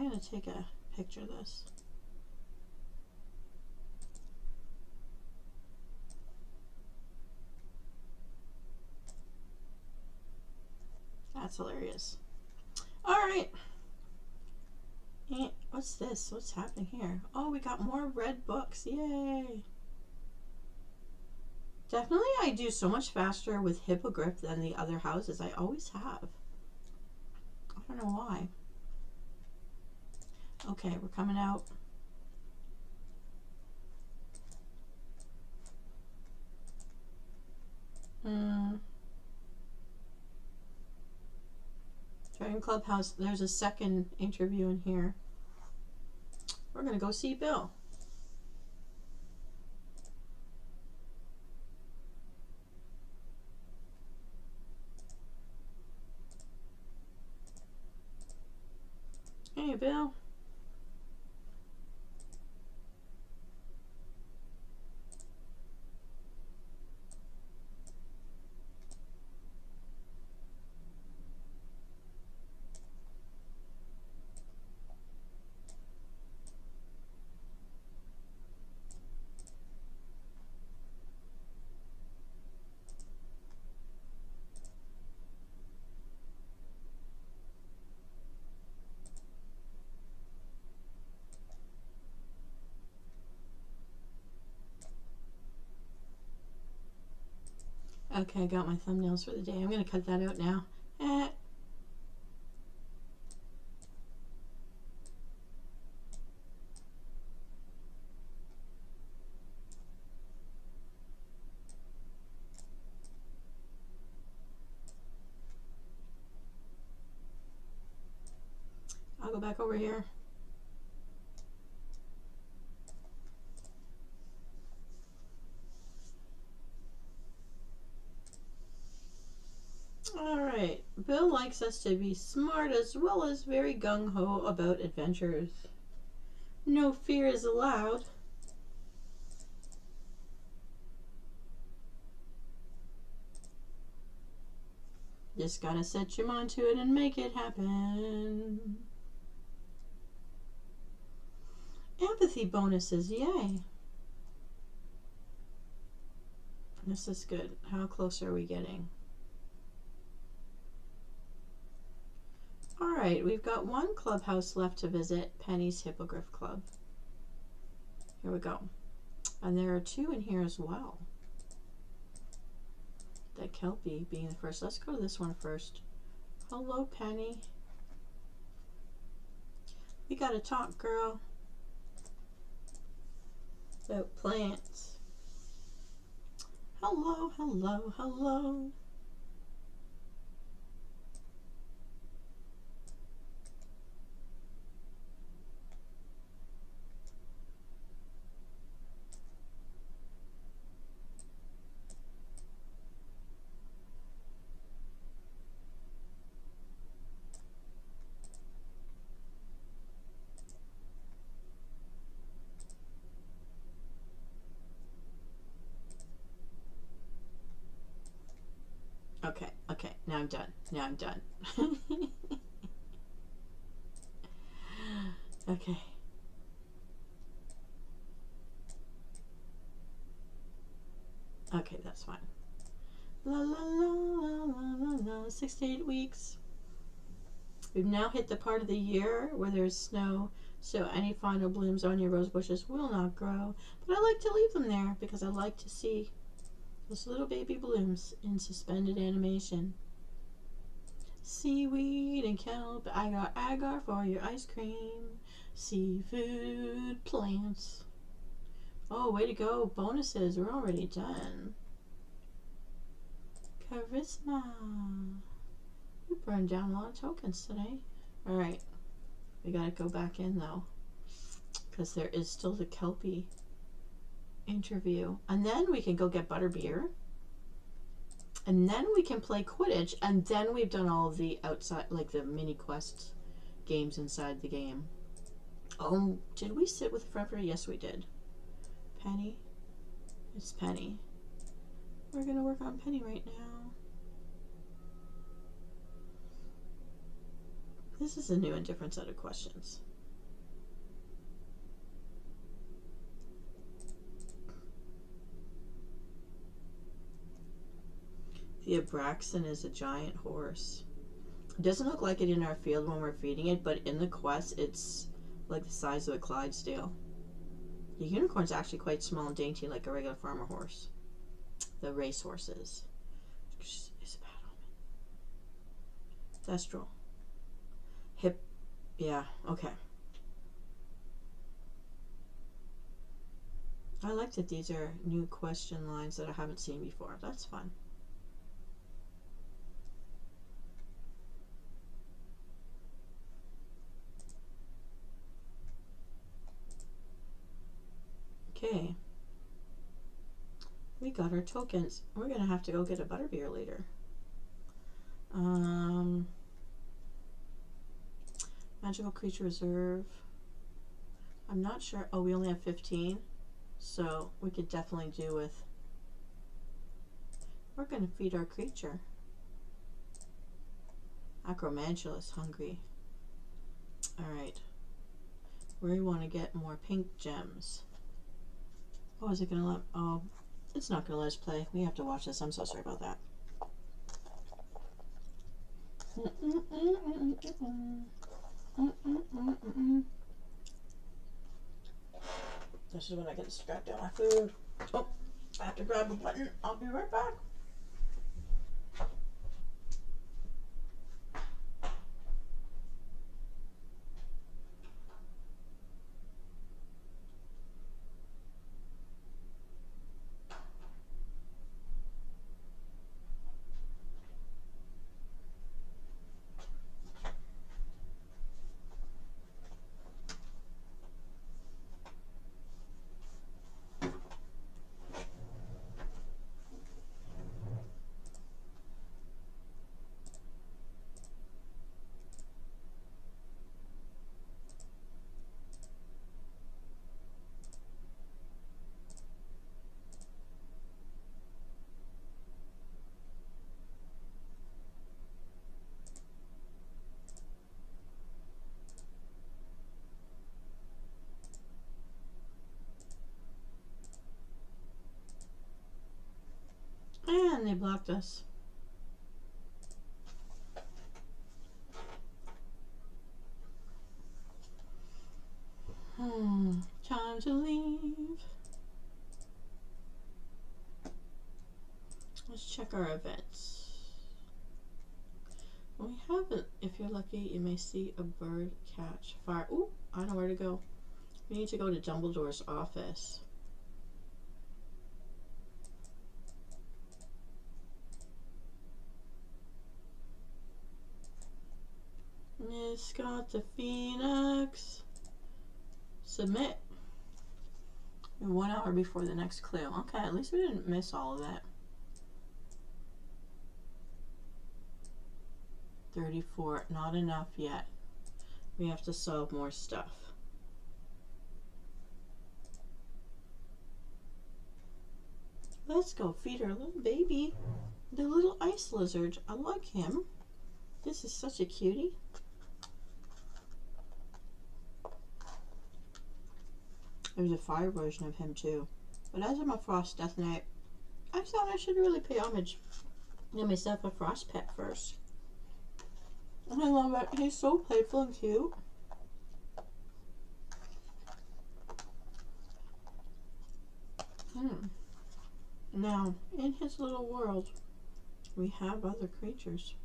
gonna take a picture of this. That's hilarious. Alright. What's this? What's happening here? Oh, we got more red books. Yay. Definitely I do so much faster with Hippogriff than the other houses. I always have. I don't know why. Okay, we're coming out. Dragon Clubhouse, there's a second interview in here. We're gonna go see Bill. Hey, Bill. Okay, I got my thumbnails for the day. I'm going to cut that out now. I'll go back over here. Alright, Bill likes us to be smart as well as very gung-ho about adventures. No fear is allowed. Just gotta set your mind to it and make it happen. Empathy bonuses, yay. This is good. How close are we getting? Alright, we've got one clubhouse left to visit, Penny's Hippogriff Club. Here we go. And there are two in here as well. That Kelpie being the first. Let's go to this one first. Hello, Penny. We gotta talk, girl. About plants. Hello, hello, hello. Okay, now I'm done. Now I'm done. Okay. Okay, that's fine. La la la la la la. 6 to 8 weeks. We've now hit the part of the year where there's snow, so any final blooms on your rose bushes will not grow. But I like to leave them there because I like to see those little baby blooms in suspended animation. Seaweed and kelp, agar for your ice cream. Seafood, plants. Oh, way to go. Bonuses, we're already done. Charisma. We burned down a lot of tokens today. Alright, we gotta go back in though, because there is still the Kelpie interview. And then we can go get butterbeer. And then we can play Quidditch. And then we've done all of the outside, like the mini quest games inside the game. Oh, did we sit with a friend for? Yes, we did. Penny. It's Penny. We're gonna work on Penny right now. This is a new and different set of questions. The Abraxan is a giant horse. It doesn't look like it in our field when we're feeding it, but in the quest, it's like the size of a Clydesdale. The unicorn's actually quite small and dainty, like a regular farmer horse. The race horses. Is a bad omen. Thestral. Hip. Yeah, okay. I like that these are new question lines that I haven't seen before. That's fun. Okay. We got our tokens. We're gonna have to go get a butterbeer later. Magical creature reserve. I'm not sure. Oh, we only have 15. So we could definitely do with. We're gonna feed our creature. Acromantulus hungry. Alright. We want to get more pink gems. Oh, is it gonna let? Oh, it's not gonna let us play. We have to watch this. I'm so sorry about that. This is when I get to scrap down my food. Oh, I have to grab a button. I'll be right back. and they blocked us. Time to leave. Let's check our events. We haven't. If you're lucky, you may see a bird catch fire. Ooh, I know where to go. We need to go to Dumbledore's office. Miss got the Phoenix. Submit. 1 hour before the next clue. Okay, at least we didn't miss all of that. 34, not enough yet. We have to solve more stuff. Let's go feed our little baby. The little ice lizard. I like him. This is such a cutie. There's a fire version of him too. But as I'm a Frost Death Knight, I thought I should really pay homage. Get myself a Frost pet first. And I love it. He's so playful and cute. Now, in his little world, we have other creatures.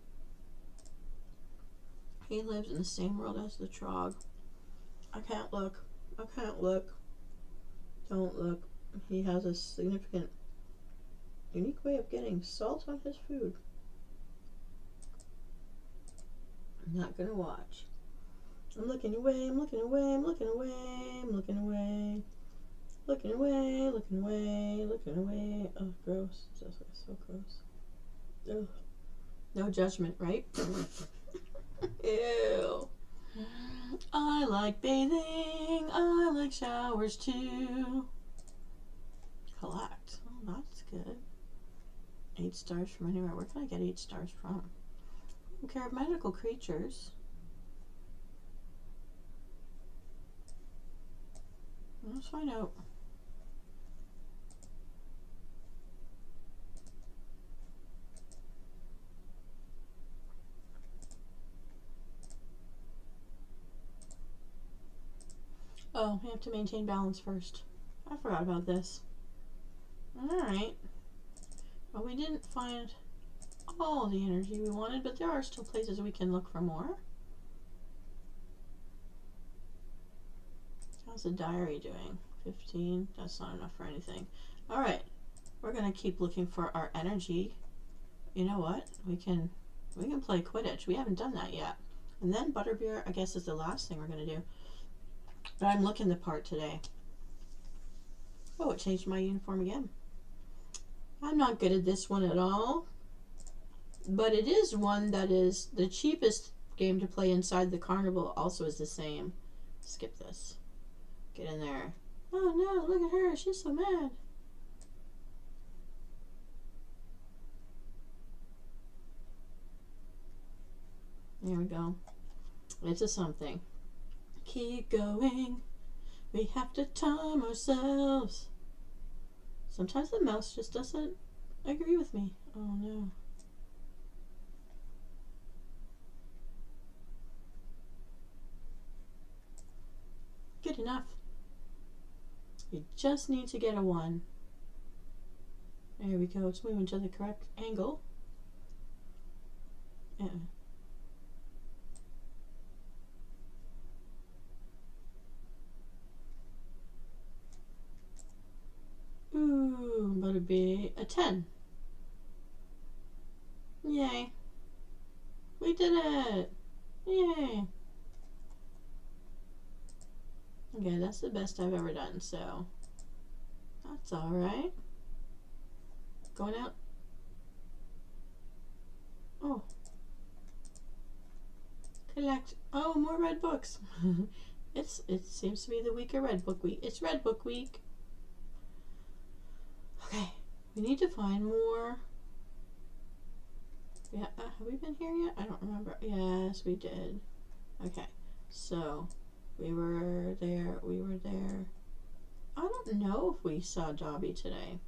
He lives in the same world as the Trog. I can't look. I can't look. Don't look. He has a significant, unique way of getting salt on his food. I'm not gonna watch. I'm looking away, I'm looking away, I'm looking away, I'm looking away. Looking away, looking away, looking away. Oh, gross. That's so gross. Ugh. No judgment, right? Ew. I like bathing. I like showers too. Collect. Oh, that's good. 8 stars from anywhere. Where can I get 8 stars from? Take care of magical creatures. Let's find out. Oh, we have to maintain balance first. I forgot about this. Alright. Well, we didn't find all the energy we wanted, but there are still places we can look for more. How's the diary doing? 15? That's not enough for anything. Alright. We're going to keep looking for our energy. You know what? We can play Quidditch. We haven't done that yet. And then Butterbeer, I guess, is the last thing we're going to do. But I'm looking the part today. Oh, it changed my uniform again. I'm not good at this one at all. But it is one that is the cheapest game to play inside the carnival. Also is the same. Skip this. Get in there. Oh no, look at her. She's so mad. There we go. It's a something. Keep going. We have to time ourselves. Sometimes the mouse just doesn't agree with me. Oh no. Good enough. You just need to get a 1. There we go. It's moving to the correct angle. Yeah. Ooh, better be a 10. Yay. We did it. Yay. Okay, that's the best I've ever done, so that's alright. Going out. Oh. Collect. Oh, more red books. It seems to be the week of red book week. It's red book week. Okay, we need to find more. Yeah, have we been here yet? I don't remember. Yes, we did. Okay, so we were there. We were there. I don't know if we saw Dobby today.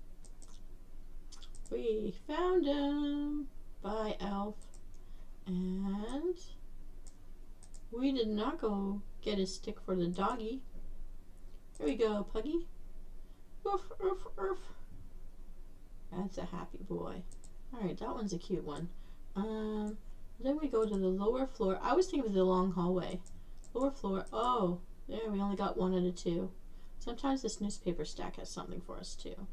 We found him. Bye, Elf. And we did not go get a stick for the doggy. Here we go, Puggy. Oof, oof, oof. That's a happy boy. Alright, that one's a cute one. Then we go to the lower floor. I was thinking of the long hallway. Lower floor. Oh, there, we only got one out of two. Sometimes this newspaper stack has something for us too.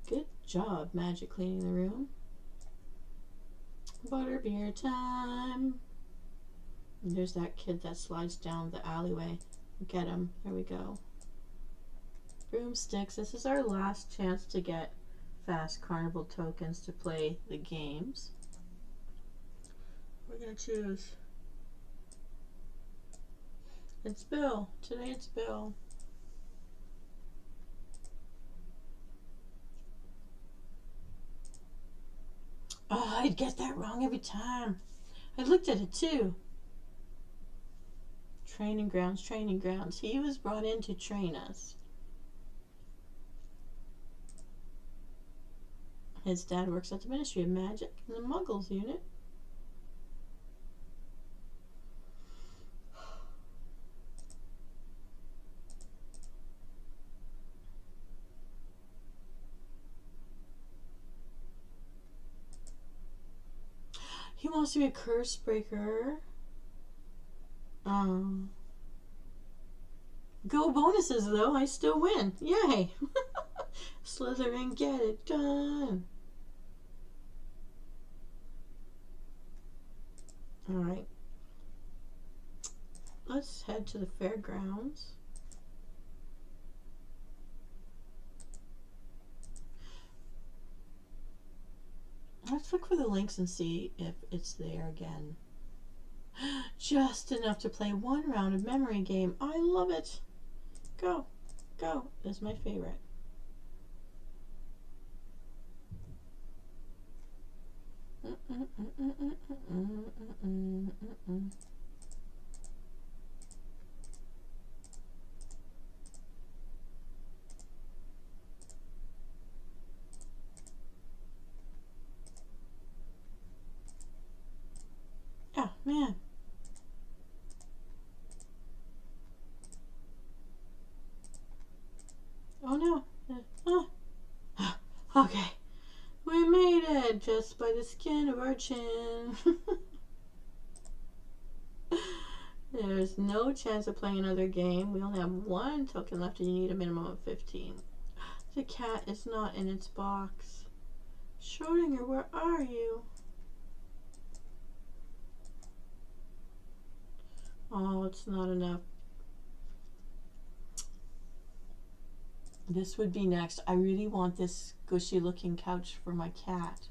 Good job, Magic, cleaning the room. Butterbeer time. And there's that kid that slides down the alleyway. Get him. There we go. Broomsticks. This is our last chance to get fast carnival tokens to play the games. We're gonna choose. It's Bill. Today it's Bill. Oh, I'd get that wrong every time. I looked at it too. Training grounds, training grounds. He was brought in to train us. His dad works at the Ministry of Magic in the Muggles unit. He wants to be a curse breaker. Go bonuses though, I still win. Yay! Slytherin, get it done. Alright. Let's head to the fairgrounds. Let's look for the links and see if it's there again. Just enough to play one round of memory game. I love it. Go. Go. That's my favorite. Oh, man. Oh, no. Okay. We made it just by the skin of our chin. There's no chance of playing another game. We only have one token left and you need a minimum of 15. The cat is not in its box. Schrodinger, where are you? Oh, it's not enough. This would be next. I really want this gushy looking couch for my cat.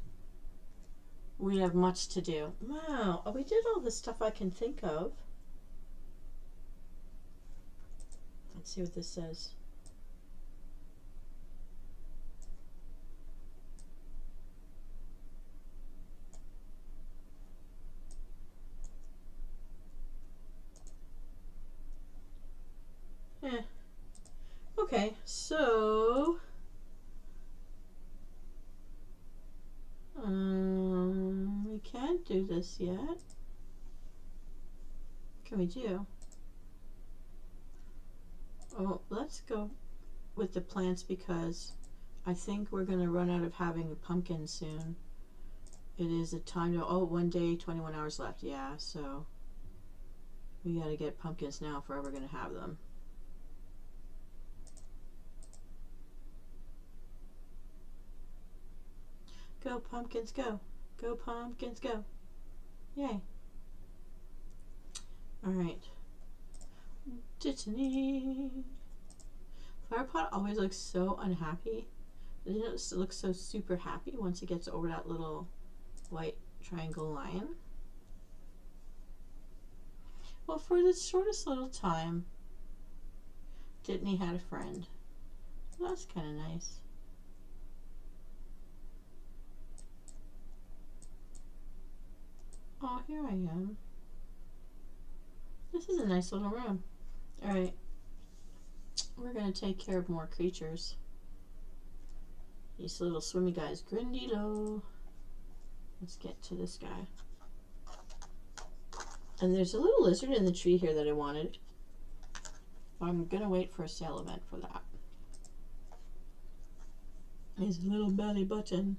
We have much to do. Wow, we did all the stuff I can think of. Let's see what this says. Okay, so we can't do this yet. What can we do? Oh, let's go with the plants because I think we're gonna run out of having a pumpkin soon. It is a time to, oh, 1 day, 21 hours left. Yeah, so we gotta get pumpkins now if we're ever gonna have them. Go pumpkins, go. Go pumpkins, go. Yay. Alright. Dittany. Flowerpot always looks so unhappy. Doesn't it look so super happy once it gets over that little white triangle line? Well, for the shortest little time, Dittany had a friend. Well, that's kind of nice. Oh, here I am. This is a nice little room. Alright. We're going to take care of more creatures. These little swimmy guys. Grundilo. Let's get to this guy. And there's a little lizard in the tree here that I wanted. I'm gonna wait for a sale event for that. His little belly button.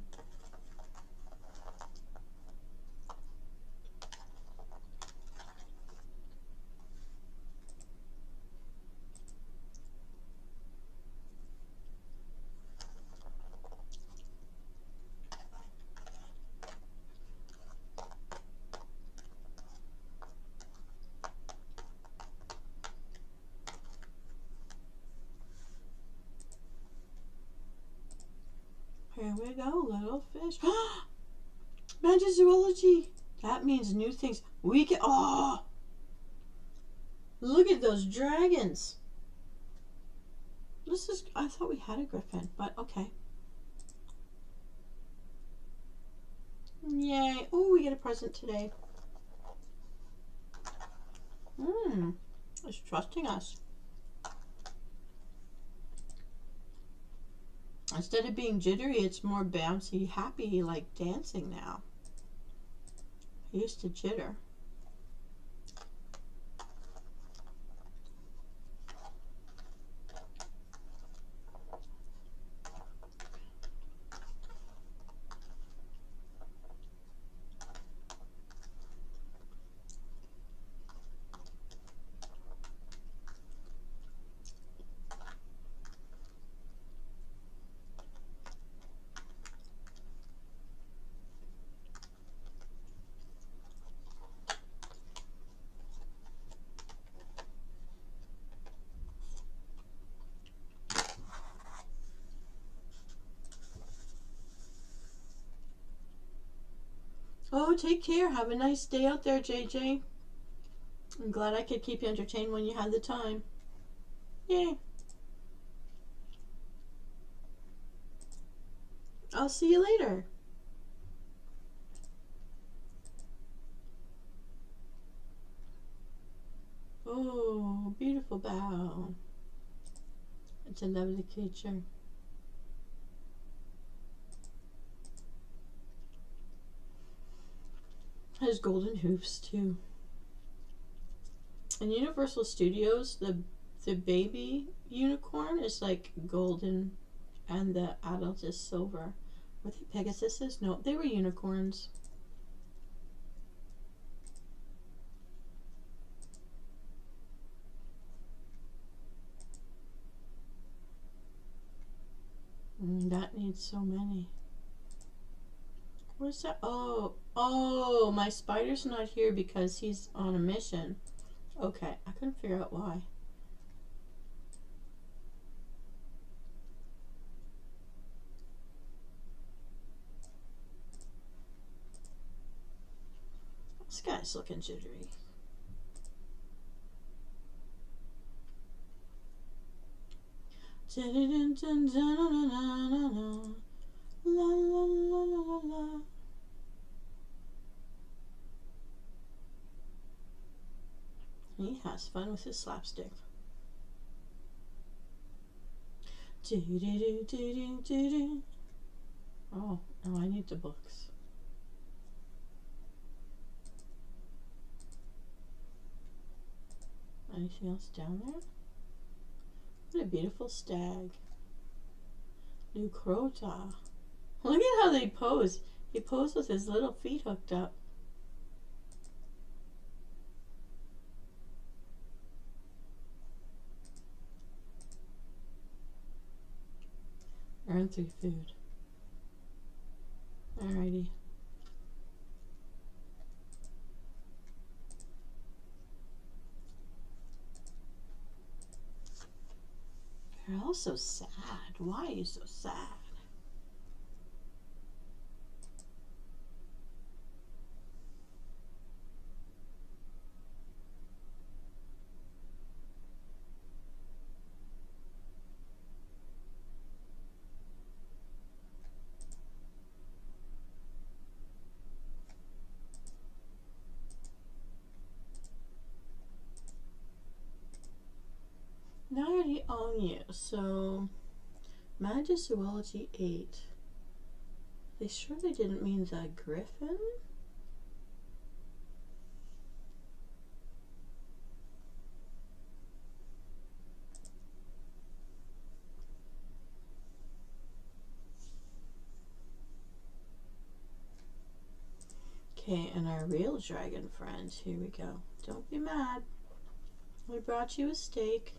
Here we go, little fish. Zoology. That means new things. We can. Oh! Look at those dragons. This is. I thought we had a griffin, but okay. Yay. Oh, we get a present today. It's trusting us. Instead of being jittery, it's more bouncy, happy, like dancing now. I used to jitter. Oh, take care. Have a nice day out there, JJ. I'm glad I could keep you entertained when you had the time. Yay. I'll see you later. Oh, beautiful bow. It's a lovely creature. Has golden hoofs too. In Universal Studios, the baby unicorn is like golden and the adult is silver. Were they Pegasuses? No, they were unicorns. That needs so many. Where's that? Oh, my spider's not here because he's on a mission. Okay, I couldn't figure out why. This guy's looking jittery. La la la la la. He has fun with his slapstick. Oh, I need the books. Anything else down there? What a beautiful stag. New Crota. Look at how they pose. He posed with his little feet hooked up. Earn 3 food. Alrighty. You're all so sad. Why are you so sad? Now I already own you, so Zoology 8. They sure they didn't mean the griffin? Okay, and our real dragon friend. Here we go. Don't be mad. We brought you a steak.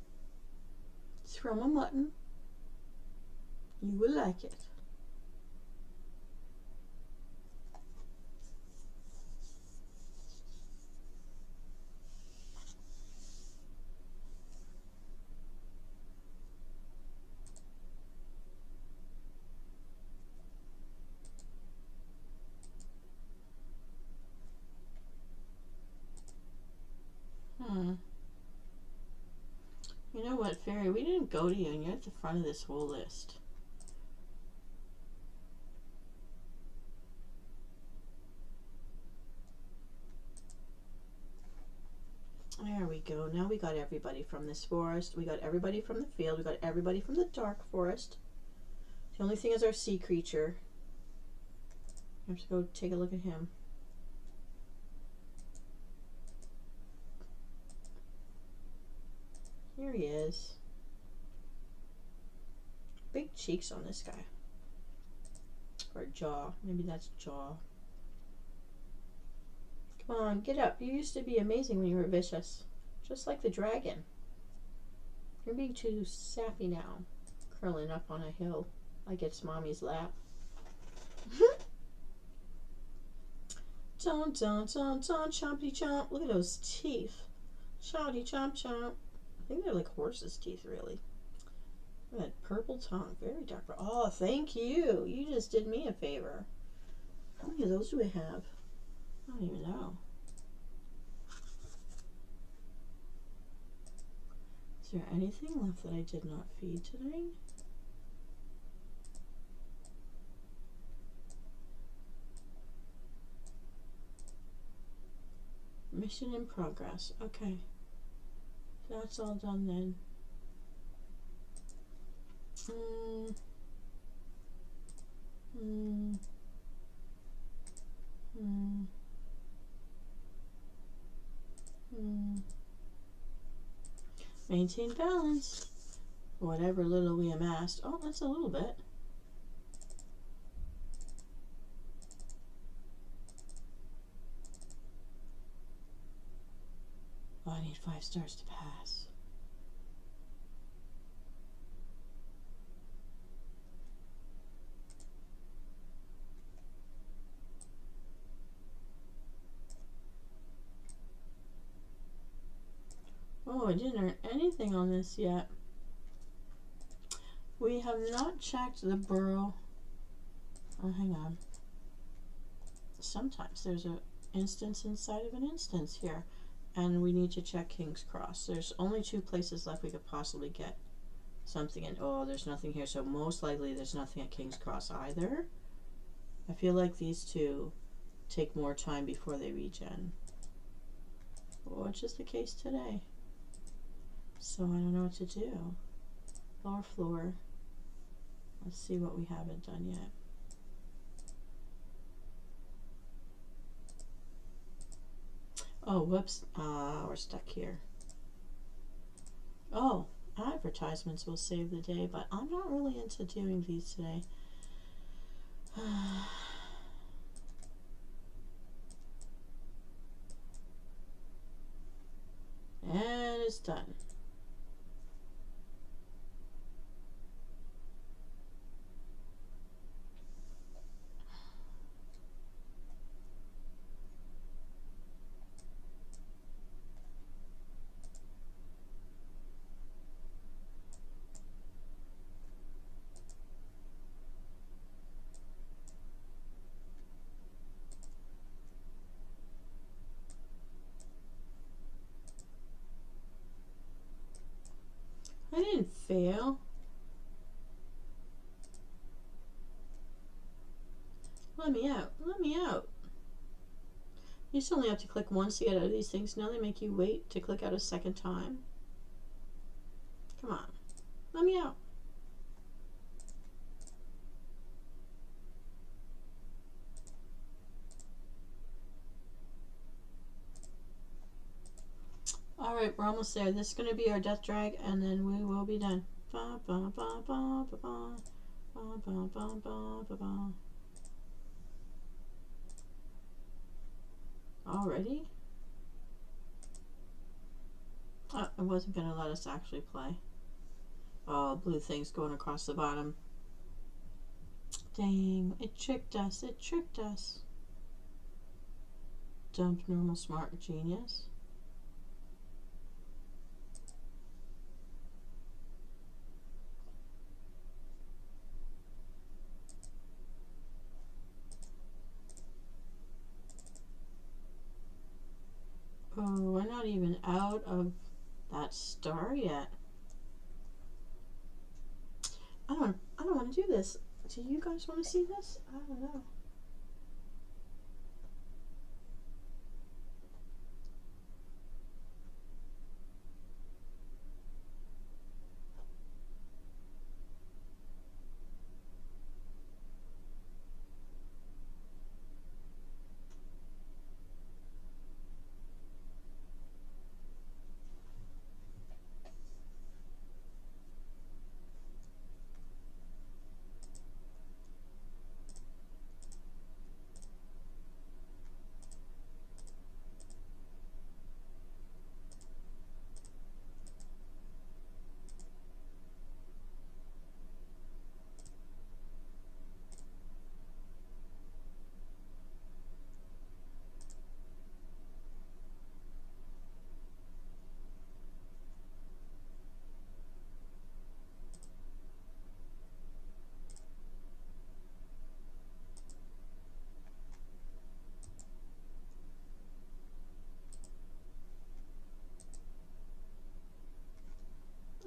It's from a mutton. You will like it. You know what, Fairy? We didn't go to you, and you're at the front of this whole list. There we go. Now we got everybody from this forest. We got everybody from the field. We got everybody from the dark forest. The only thing is our sea creature. I have to go take a look at him. Here he is. Big cheeks on this guy. Or jaw. Maybe that's jaw. Come on, get up. You used to be amazing when you were vicious. Just like the dragon. You're being too sappy now. Curling up on a hill like it's mommy's lap. Dun dun dun dun, chompy chomp. Look at those teeth. Chomty chomp chomp. I think they're like horses' teeth, really. Look at that purple tongue. Very dark. Oh, thank you. You just did me a favor. How many of those do we have? I don't even know. Is there anything left that I did not feed today? Mission in progress. Okay. That's all done then. Maintain balance. Whatever little we amassed. Oh, that's a little bit. Oh, I need 5 stars to pass. Oh, I didn't earn anything on this yet. We have not checked the burrow. Oh, hang on. Sometimes there's an instance inside of an instance here. And we need to check King's Cross. There's only 2 places left we could possibly get something in. Oh, there's nothing here. So most likely there's nothing at King's Cross either. I feel like these 2 take more time before they regen. Which is the case today. So I don't know what to do. Lower floor. Let's see what we haven't done yet. Oh, whoops. We're stuck here. Oh, advertisements will save the day, but I'm not really into doing these today. And it's done. I didn't fail. Let me out. Let me out. You still only have to click once to get out of these things. Now they make you wait to click out a second time. Come on. Let me out. Alright, we're almost there. This is going to be our death drag, and then we will be done. Ba, ba, ba, ba, ba, ba. Ba, ba, ba, ba, ba, ba. Already? Oh, it wasn't going to let us actually play. Oh, blue thing's going across the bottom. Dang, it tricked us. It tricked us. Dump normal smart genius. Oh, we're not even out of that star yet. I don't want to do this. Do you guys want to see this? I don't know.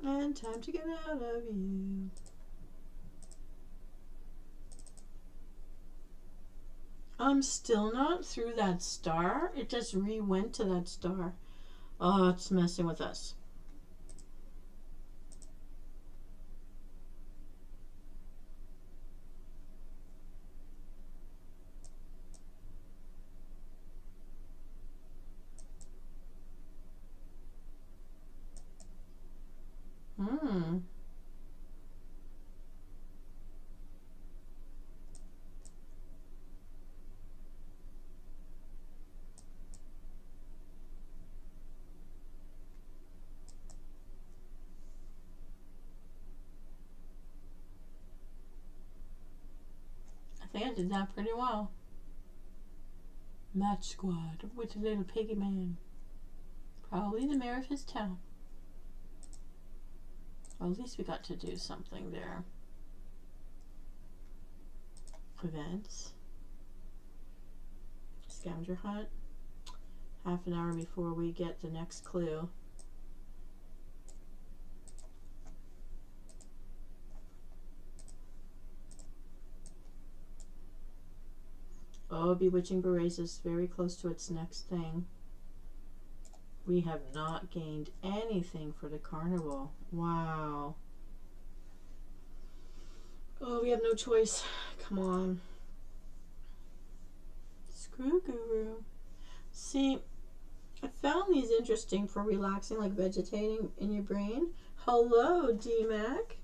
And time to get out of you. I'm still not through that star. It just re-went to that star. Oh, it's messing with us. I think I did that pretty well. Match squad with a little piggy man. Probably the mayor of his town. Well, at least we got to do something there. Events. Scavenger hunt. Half an hour before we get the next clue. Oh, Bewitching Berets is very close to its next thing. We have not gained anything for the carnival. Wow. Oh, we have no choice. Come on. Screw Guru. See, I found these interesting for relaxing, like vegetating in your brain. Hello, D-Mac.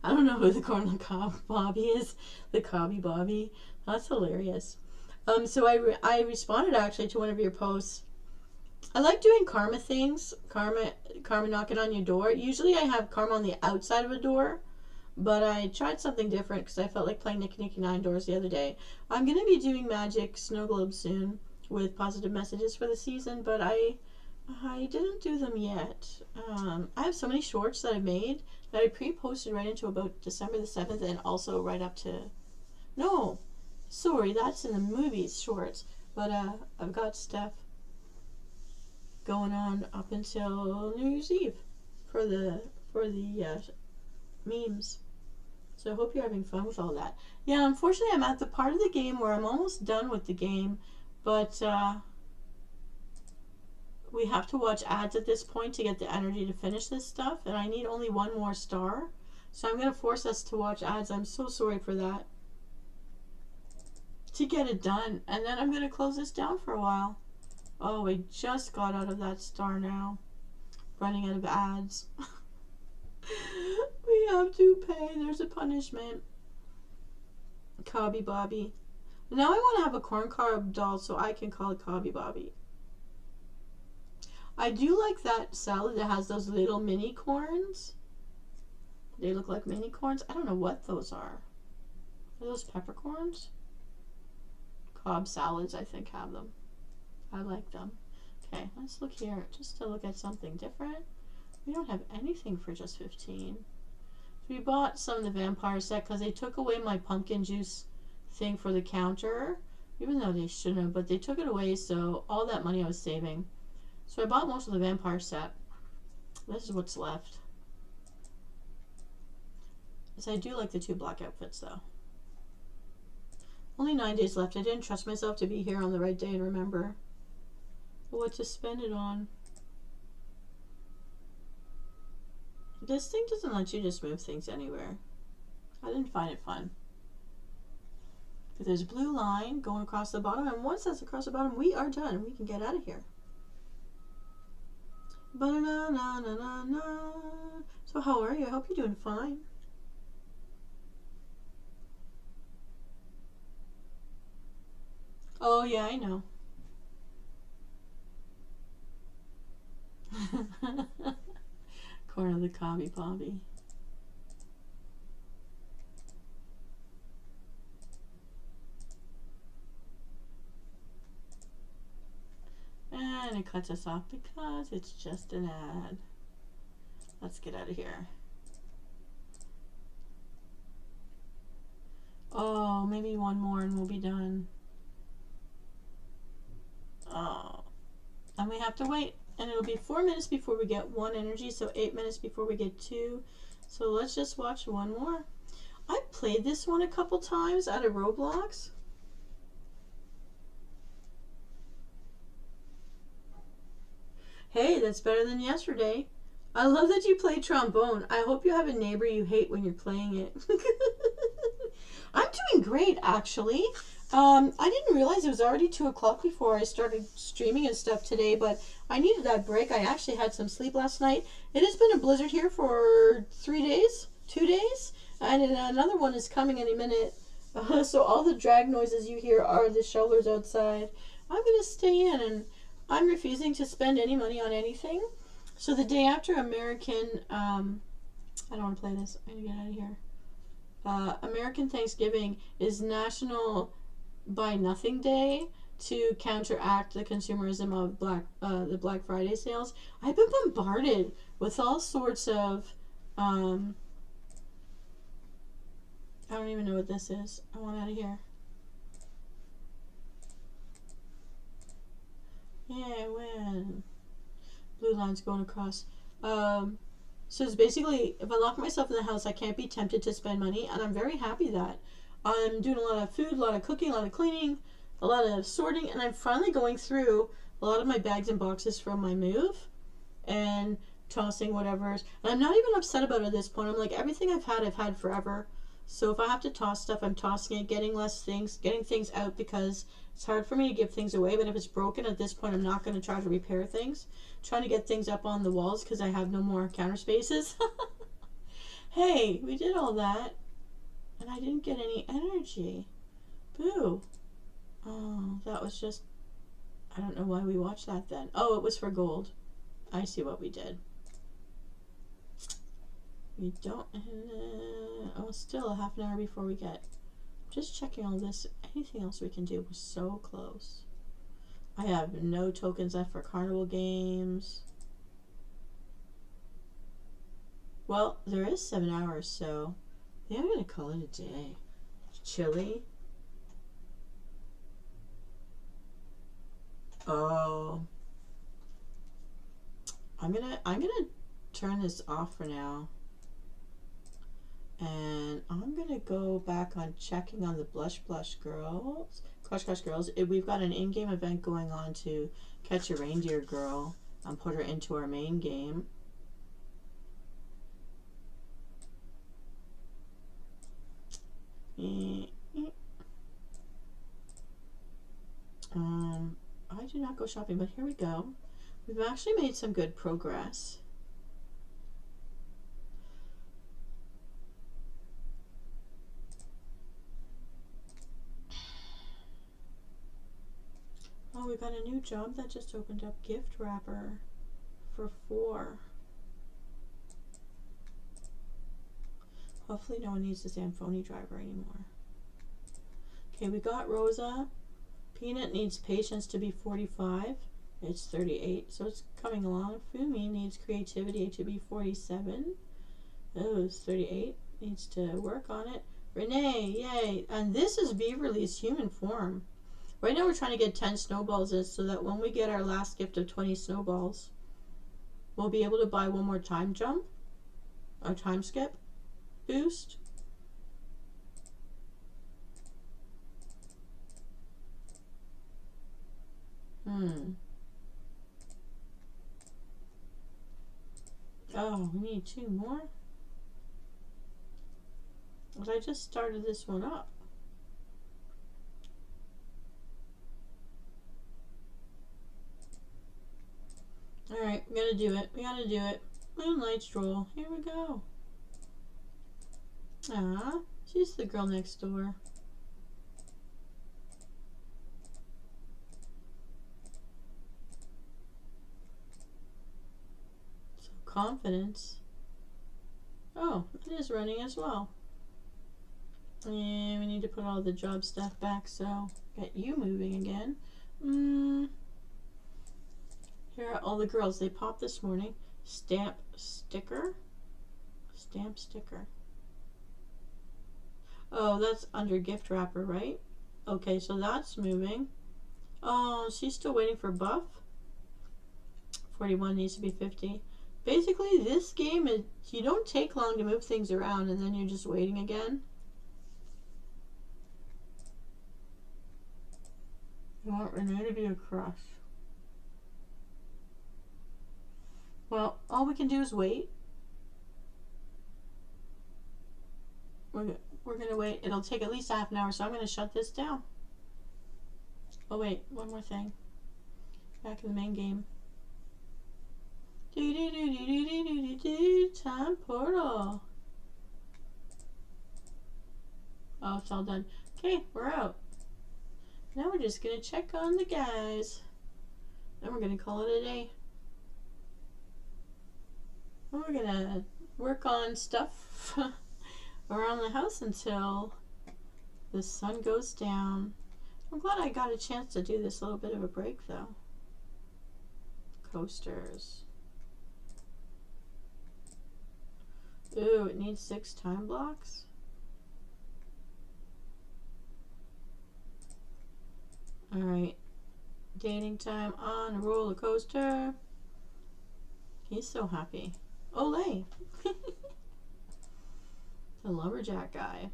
I don't know who the corn on the cob Bobby is. The Cobby Bobby. That's hilarious. So I responded actually to one of your posts. I like doing karma things. Karma knocking on your door. Usually I have karma on the outside of a door. But I tried something different because I felt like playing Nicky Nicky Nine Doors the other day. I'm going to be doing magic snow globes soon with positive messages for the season, but I didn't do them yet. I have so many shorts that I've made that I pre-posted right into about December the 7th and also right up to... No, sorry, that's in the movies shorts. But I've got stuff going on up until New Year's Eve for the memes. So I hope you're having fun with all that. Yeah, unfortunately I'm at the part of the game where I'm almost done with the game, but we have to watch ads at this point to get the energy to finish this stuff, and I need only one more star. So I'm going to force us to watch ads. I'm so sorry for that. To get it done. And then I'm going to close this down for a while. Oh, I just got out of that star now. Running out of ads. We have to pay. There's a punishment. Cobby Bobby. Now I want to have a corn cob doll so I can call it Cobby Bobby. I do like that salad that has those little mini corns. They look like mini corns. I don't know what those are. Are those peppercorns? Cobb salads, I think, have them. I like them. Okay, let's look here just to look at something different. We don't have anything for just 15. So we bought some of the vampire set because they took away my pumpkin juice thing for the counter, even though they shouldn't have, but they took it away, so all that money I was saving. So I bought most of the vampire set. This is what's left. So I do like the 2 black outfits though. Only 9 days left. I didn't trust myself to be here on the right day and remember what to spend it on. This thing doesn't let you just move things anywhere. I didn't find it fun. But there's a blue line going across the bottom, and once that's across the bottom, we are done. We can get out of here. Ba-na-na-na-na-na. So how are you? I hope you're doing fine. Oh yeah, I know. Corner of the Cobby Bobby. And it cuts us off because it's just an ad. Let's get out of here. Oh, maybe one more and we'll be done. Oh, and we have to wait. And it'll be 4 minutes before we get 1 energy, so 8 minutes before we get 2. So let's just watch one more. I played this one a couple times out of Roblox. Hey, that's better than yesterday. I love that you play trombone. I hope you have a neighbor you hate when you're playing it. I'm doing great, actually. I didn't realize it was already 2 o'clock before I started streaming and stuff today, but I needed that break. I actually had some sleep last night. It has been a blizzard here for 3 days, 2 days, and another one is coming any minute. So all the drag noises you hear are the shovelers outside. I'm going to stay in, and I'm refusing to spend any money on anything. So the day after American, I don't want to play this. I'm going to get out of here. American Thanksgiving is National Buy Nothing Day to counteract the consumerism of the Black Friday sales. I've been bombarded with all sorts of, I don't even know what this is. I want out of here. Yeah, I win. Blue line's going across. So it's basically, if I lock myself in the house, I can't be tempted to spend money, and I'm very happy that I'm doing a lot of food, a lot of cooking, a lot of cleaning, a lot of sorting, and I'm finally going through a lot of my bags and boxes from my move and tossing whatever. And I'm not even upset about it at this point. I'm like, everything I've had forever. So if I have to toss stuff, I'm tossing it, getting things out, because it's hard for me to give things away. But if it's broken at this point, I'm not going to try to repair things. I'm trying to get things up on the walls because I have no more counter spaces. Hey, we did all that, and I didn't get any energy. Boo. Oh, that was just, I don't know why we watched that then. Oh, it was for gold. I see what we did. We don't, oh, still a half an hour before we get, just checking all this. Anything else we can do? We're so close. I have no tokens left for carnival games. Well, there is 7 hours, so I think I'm going to call it a day. Chili. Oh. I'm gonna turn this off for now. And I'm gonna go back on checking on the Blush girls. Crush girls. We've got an in-game event going on to catch a reindeer girl and put her into our main game. I do not not go shopping, but here we go. We've actually made some good progress. Oh, we got a new job that just opened up. Gift wrapper for 4. Hopefully no one needs the Zamfoni driver anymore. Okay, we got Rosa. Peanut needs patience to be 45. It's 38, so it's coming along. Fumi needs creativity to be 47. Oh, it's 38. Needs to work on it. Renee, yay. And this is Beaverly's human form. Right now we're trying to get 10 snowballs in so that when we get our last gift of 20 snowballs, we'll be able to buy one more time jump, or time skip boost. Oh, we need 2 more. But I just started this one up. Alright, we gotta do it. We gotta do it. Moonlight stroll. Here we go. Ah, she's the girl next door. So confidence. Oh, it is running as well. And we need to put all the job stuff back, so get you moving again. Here are all the girls. They popped this morning. Stamp sticker. Stamp sticker. Oh, that's under gift wrapper, right? Okay, so that's moving. Oh, she's still waiting for buff. 41 needs to be 50. Basically, this game is, you don't take long to move things around and then you're just waiting again. You want Renee to be a crush. Well, all we can do is wait. We're gonna wait. It'll take at least half an hour, so I'm gonna shut this down. Oh wait, one more thing. Back in the main game. Time portal. Oh, it's all done. Okay, we're out. Now we're just gonna check on the guys. Then we're gonna call it a day. We're gonna work on stuff around the house until the sun goes down. I'm glad I got a chance to do this little bit of a break though. Coasters. Ooh, it needs 6 time blocks. Alright. Dating time on a roller coaster. He's so happy. Olay! The lumberjack guy.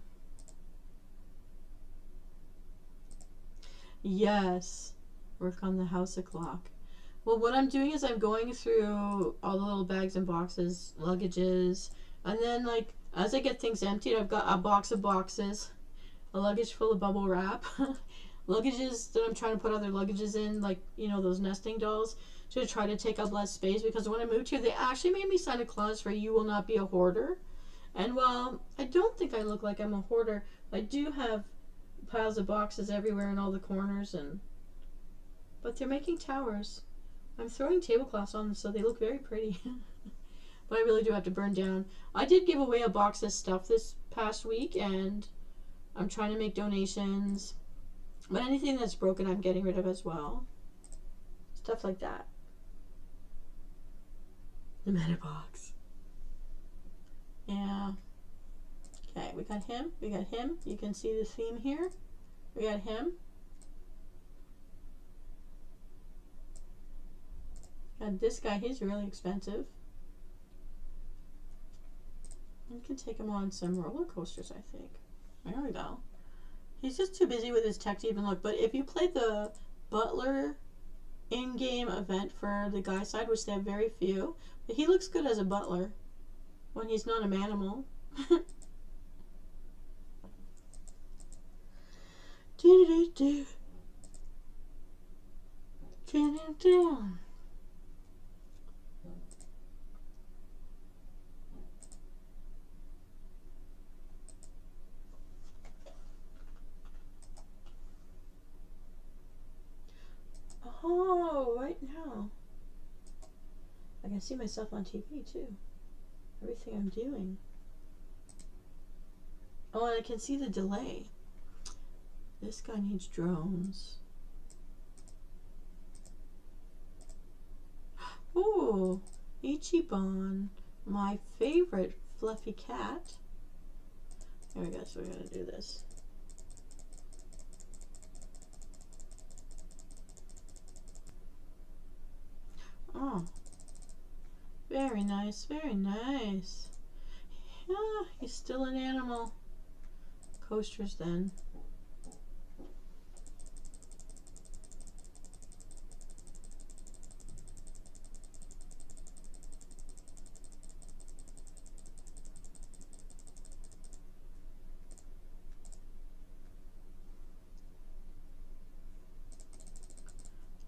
Yes. Work on the house o'clock. Well, what I'm doing is I'm going through all the little bags and boxes, luggages, and then like as I get things emptied, I've got a box of boxes, a luggage full of bubble wrap, luggages that I'm trying to put other luggages in, like, you know, those nesting dolls, to try to take up less space, because when I moved here, they actually made me sign a clause for you will not be a hoarder. And while I don't think I look like I'm a hoarder, I do have piles of boxes everywhere in all the corners, but they're making towers. I'm throwing tablecloths on them so they look very pretty. But I really do have to burn down. I did give away a box of stuff this past week, and I'm trying to make donations. But anything that's broken, I'm getting rid of as well. Stuff like that. The meta box. Yeah. Okay, we got him. We got him. You can see the theme here. We got him. And this guy, he's really expensive. We can take him on some roller coasters, I think. There we go. He's just too busy with his tech to even look. But if you play the Butler in-game event for the guy side, which they have very few, but he looks good as a butler when he's not a manimal. Dun-dun-dun. Oh, right now. I can see myself on TV too. Everything I'm doing. Oh, and I can see the delay. This guy needs drones. Ooh, Ichiban, my favorite fluffy cat. There we go, so we're gonna do this. Oh, very nice, very nice. Yeah, he's still an animal. Coasters then.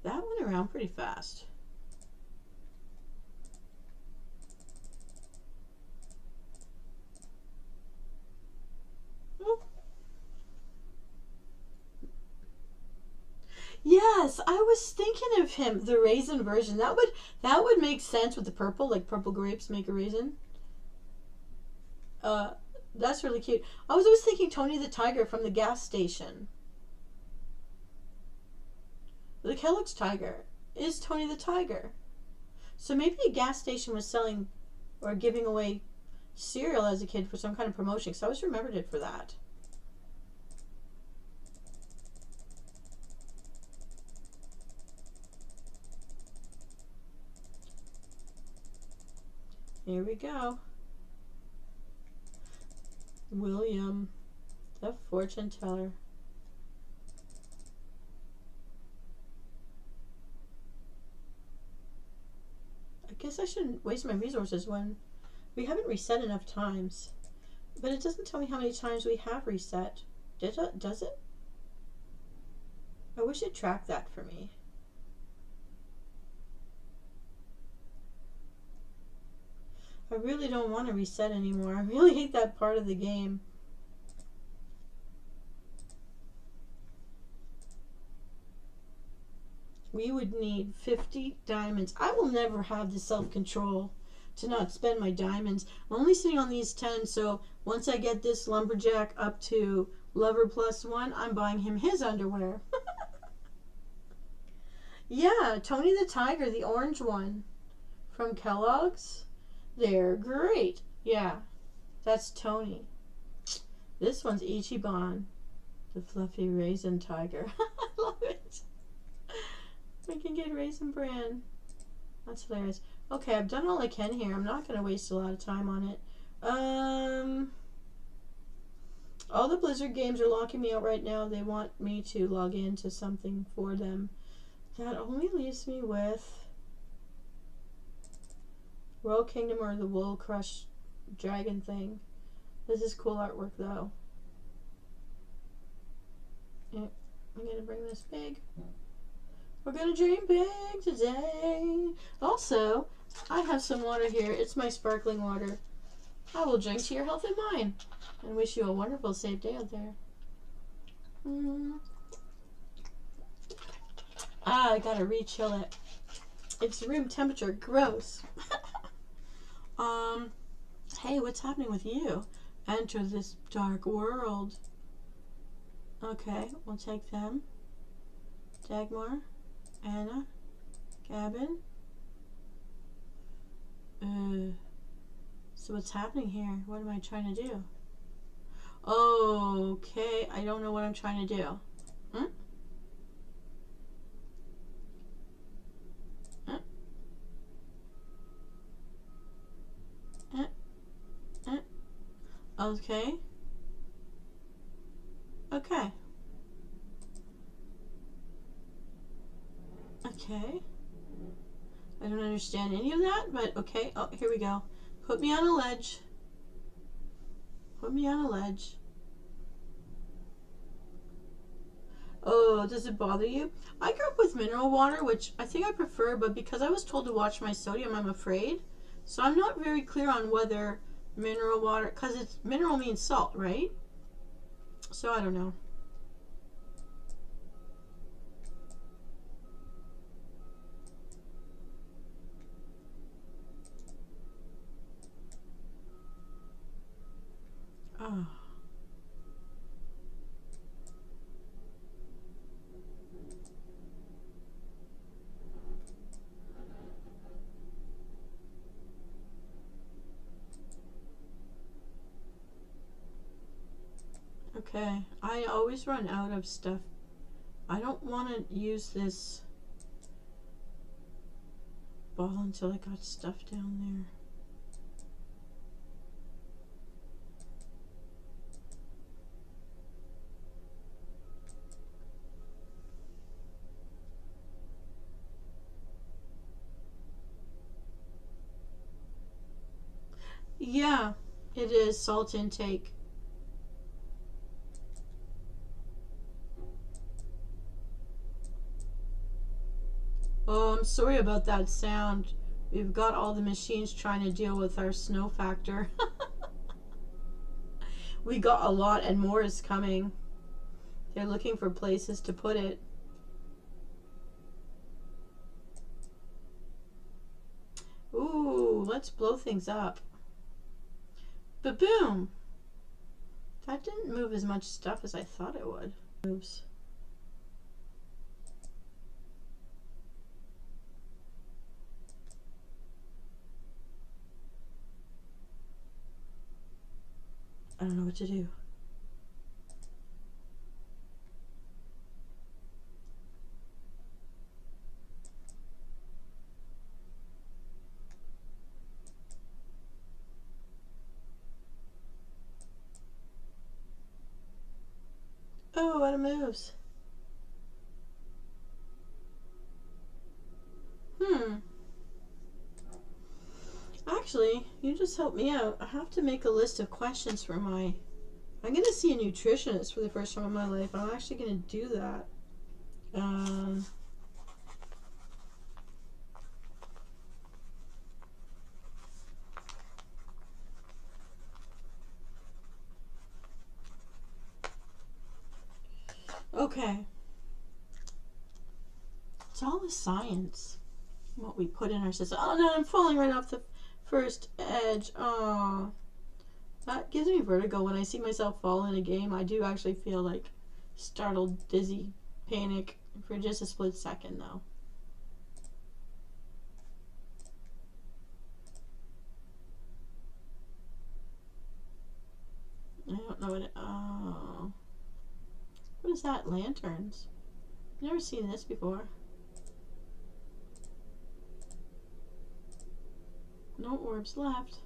That went around pretty fast. Oh. Yes, I was thinking of him, the raisin version. That would make sense with the purple, like purple grapes make a raisin. Uh, that's really cute. I was always thinking Tony the Tiger from the gas station. The Kellogg's Tiger is Tony the Tiger. So maybe a gas station was selling or giving away cereal as a kid for some kind of promotion, because I always remembered it for that. Here we go. William, the fortune teller. I guess I shouldn't waste my resources when we haven't reset enough times. But it doesn't tell me how many times we have reset. Does it? I wish it tracked that for me. I really don't want to reset anymore. I really hate that part of the game. We would need 50 diamonds. I will never have the self-control to not spend my diamonds. I'm only sitting on these 10, so once I get this lumberjack up to lover +1, I'm buying him his underwear. Yeah, Tony the Tiger, the orange one from Kellogg's. They're great. Yeah, that's Tony. This one's Ichiban, the fluffy raisin tiger. I love it. We can get Raisin Bran. That's hilarious. Okay, I've done all I can here. I'm not going to waste a lot of time on it. All the Blizzard games are locking me out right now. They want me to log into something for them. That only leaves me with Royal Kingdom or the Wool Crush Dragon thing. This is cool artwork though. Yeah, I'm going to bring this big. We're gonna dream big today. Also, I have some water here. It's my sparkling water. I will drink to your health and mine. And wish you a wonderful, safe day out there. I gotta re-chill it. It's room temperature. Gross. Hey, what's happening with you? Enter this dark world. Okay, we'll take them. Dagmar. Anna, Gavin. So what's happening here? What am I trying to do? Okay, I don't know what I'm trying to do. Okay. Okay. Okay. I don't understand any of that, but okay. Oh, here we go. Put me on a ledge. Put me on a ledge. Oh, does it bother you? I grew up with mineral water, which I think I prefer, but because I was told to watch my sodium, I'm afraid. So I'm not very clear on whether mineral water, because it's mineral means salt, right? So I don't know. Oh. Okay, I always run out of stuff. I don't want to use this ball until I got stuff down there. Yeah, it is salt intake. Oh, I'm sorry about that sound. We've got all the machines trying to deal with our snow factor. We got a lot and more is coming. They're looking for places to put it. Ooh, let's blow things up. Ba-boom! That didn't move as much stuff as I thought it would. Moves. I don't know what to do. Oh, and it moves. Actually, you just helped me out. I have to make a list of questions for my... I'm going to see a nutritionist for the first time in my life. I'm actually going to do that. Okay. It's all the science. What we put in our system. Oh no, I'm falling right off the first edge. Oh. That gives me vertigo when I see myself fall in a game. I do actually feel like startled, dizzy, panic for just a split second though. I don't know what it, oh. What is that? Lanterns. Never seen this before. No orbs left.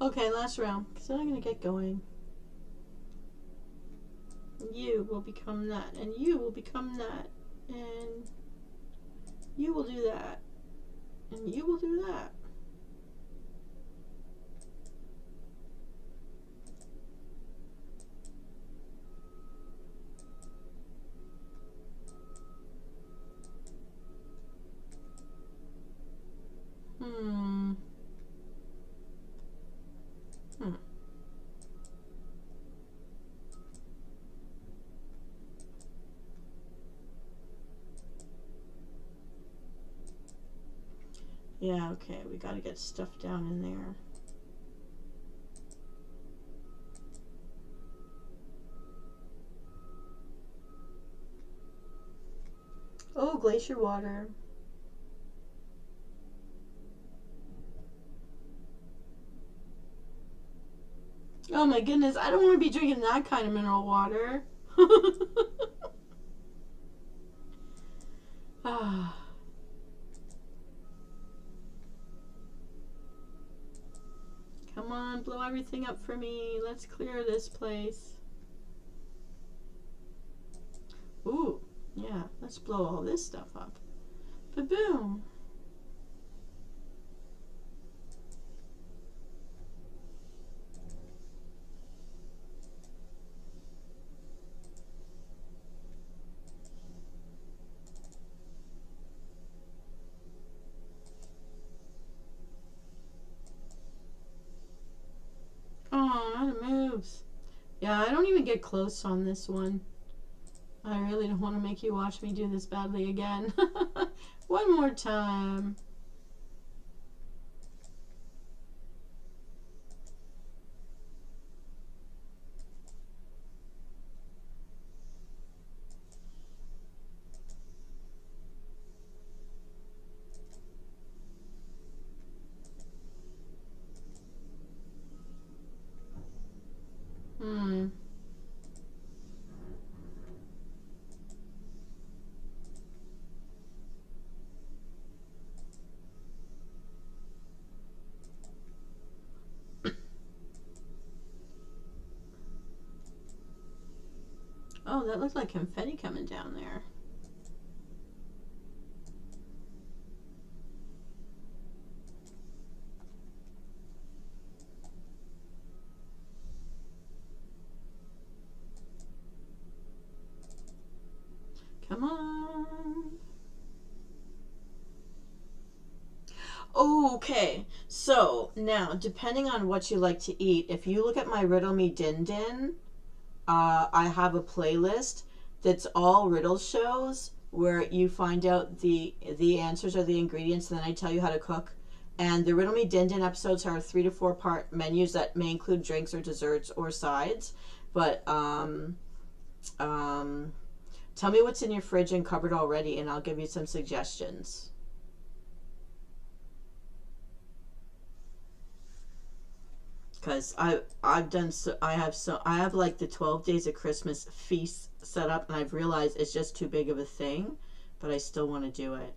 Okay, last round. Because then I'm going to get going. You will become that. And you will become that. And you will do that. And you will do that. Yeah, okay, we gotta get stuff down in there. Oh, glacier water. Oh my goodness, I don't want to be drinking that kind of mineral water. Ah. Come on, blow everything up for me. Let's clear this place. Ooh, yeah, let's blow all this stuff up. Ba-boom. on, it moves. Yeah, I don't even get close on this one. I really don't want to make you watch me do this badly again. One more time. Hmm. Oh, that looked like confetti coming down there. Come on. Okay, so now depending on what you like to eat, if you look at my Riddle Me Din Din, I have a playlist that's all riddle shows where you find out the answers or the ingredients, and then I tell you how to cook. And the Riddle Me Din Din episodes are 3 to 4 part menus that may include drinks or desserts or sides. But um, tell me what's in your fridge and cupboard already, and I'll give you some suggestions. Because I've done so I have like the 12 days of Christmas feast set up, and I've realized it's just too big of a thing, but I still want to do it.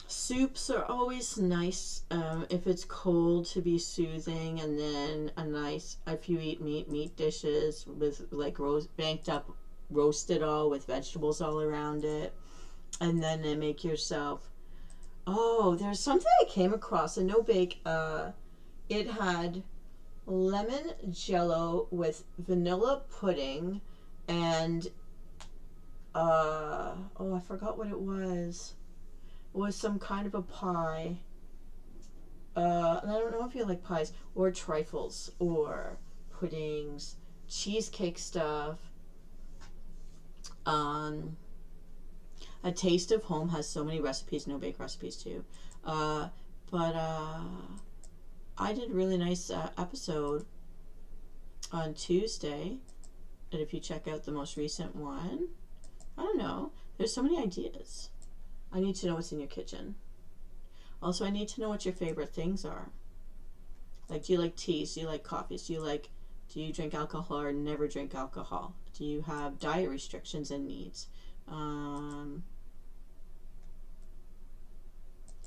Soups are always nice if it's cold to be soothing, and then a nice if you eat meat dishes with like banked up roasted all with vegetables all around it, and then they make yourself. Oh, there's something I came across a no bake. It had lemon jello with vanilla pudding and oh, I forgot what it was. It was some kind of a pie. And I don't know if you like pies or trifles or puddings, cheesecake stuff. Um, a Taste of Home has so many recipes, no bake recipes too. Uh, but I did a really nice episode on Tuesday. And if you check out the most recent one, I don't know. There's so many ideas. I need to know what's in your kitchen. Also, I need to know what your favorite things are. Like, do you like teas? Do you like coffees? Do you drink alcohol or never drink alcohol? Do you have diet restrictions and needs? Um,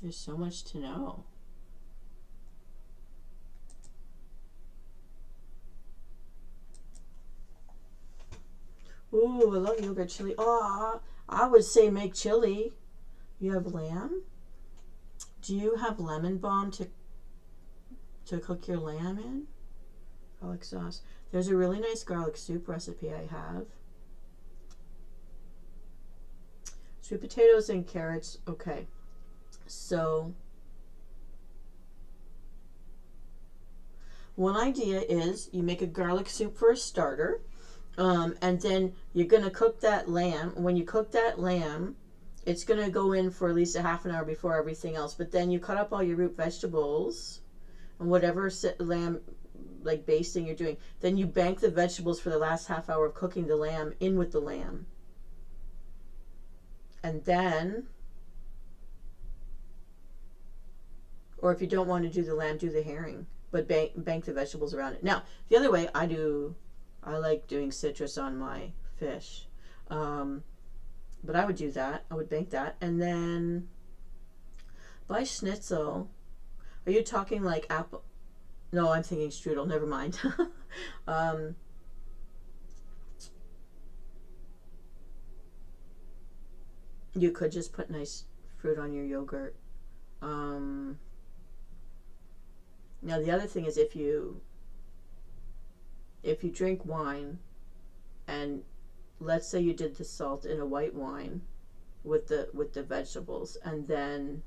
there's so much to know. Ooh, I love yogurt chili. Oh, I would say make chili. You have lamb? Do you have lemon balm to cook your lamb in? Garlic sauce. There's a really nice garlic soup recipe I have. Sweet potatoes and carrots. Okay. So, one idea is you make a garlic soup for a starter. And then you're going to cook that lamb. When you cook that lamb, it's going to go in for at least a half an hour before everything else. But then you cut up all your root vegetables and whatever lamb like basting you're doing. Then you bank the vegetables for the last half hour of cooking the lamb in with the lamb. And then, or if you don't want to do the lamb, do the herring. But bank the vegetables around it. Now, the other way I like doing citrus on my fish. But I would do that. I would bank that. And then by schnitzel, are you talking like apple? No, I'm thinking strudel. Never mind. um, you could just put nice fruit on your yogurt. Um, Now the other thing is if you drink wine, and let's say you did the salt in a white wine with the vegetables, and then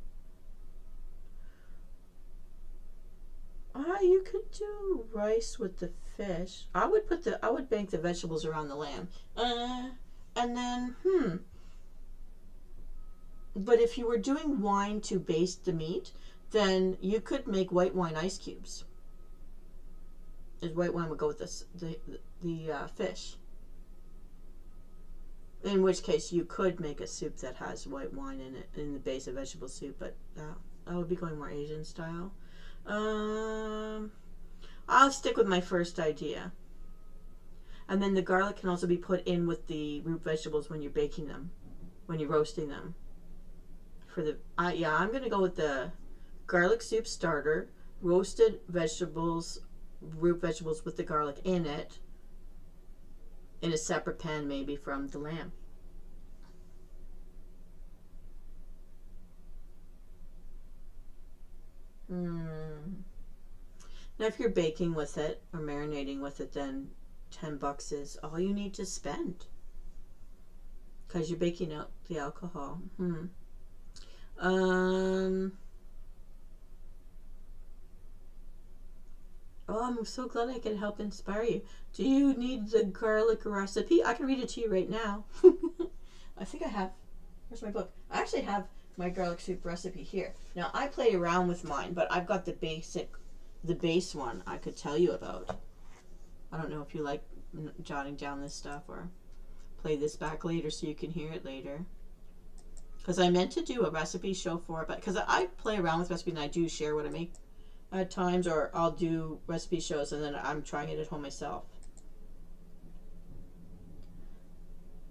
you could do rice with the fish. I would bank the vegetables around the lamb. And then but if you were doing wine to baste the meat, then you could make white wine ice cubes. As white wine would go with the fish. In which case you could make a soup that has white wine in it, in the base of vegetable soup, but that would be going more Asian style. I'll stick with my first idea. And then the garlic can also be put in with the root vegetables when you're baking them, when you're roasting them. I'm going to go with the garlic soup starter, roasted vegetables, root vegetables with the garlic in it, in a separate pan maybe from the lamb. Now if you're baking with it or marinating with it, then $10 is all you need to spend, because you're baking out the alcohol. Oh, I'm so glad I could help inspire you. Do you need the garlic recipe? I can read it to you right now. I think I have. Where's my book? I actually have my garlic soup recipe here. Now, I play around with mine, but I've got the base one I could tell you about. I don't know if you like jotting down this stuff or play this back later so you can hear it later. Because I meant to do a recipe show for it, but because I play around with recipes and I do share what I make at times, or I'll do recipe shows and then I'm trying it at home myself.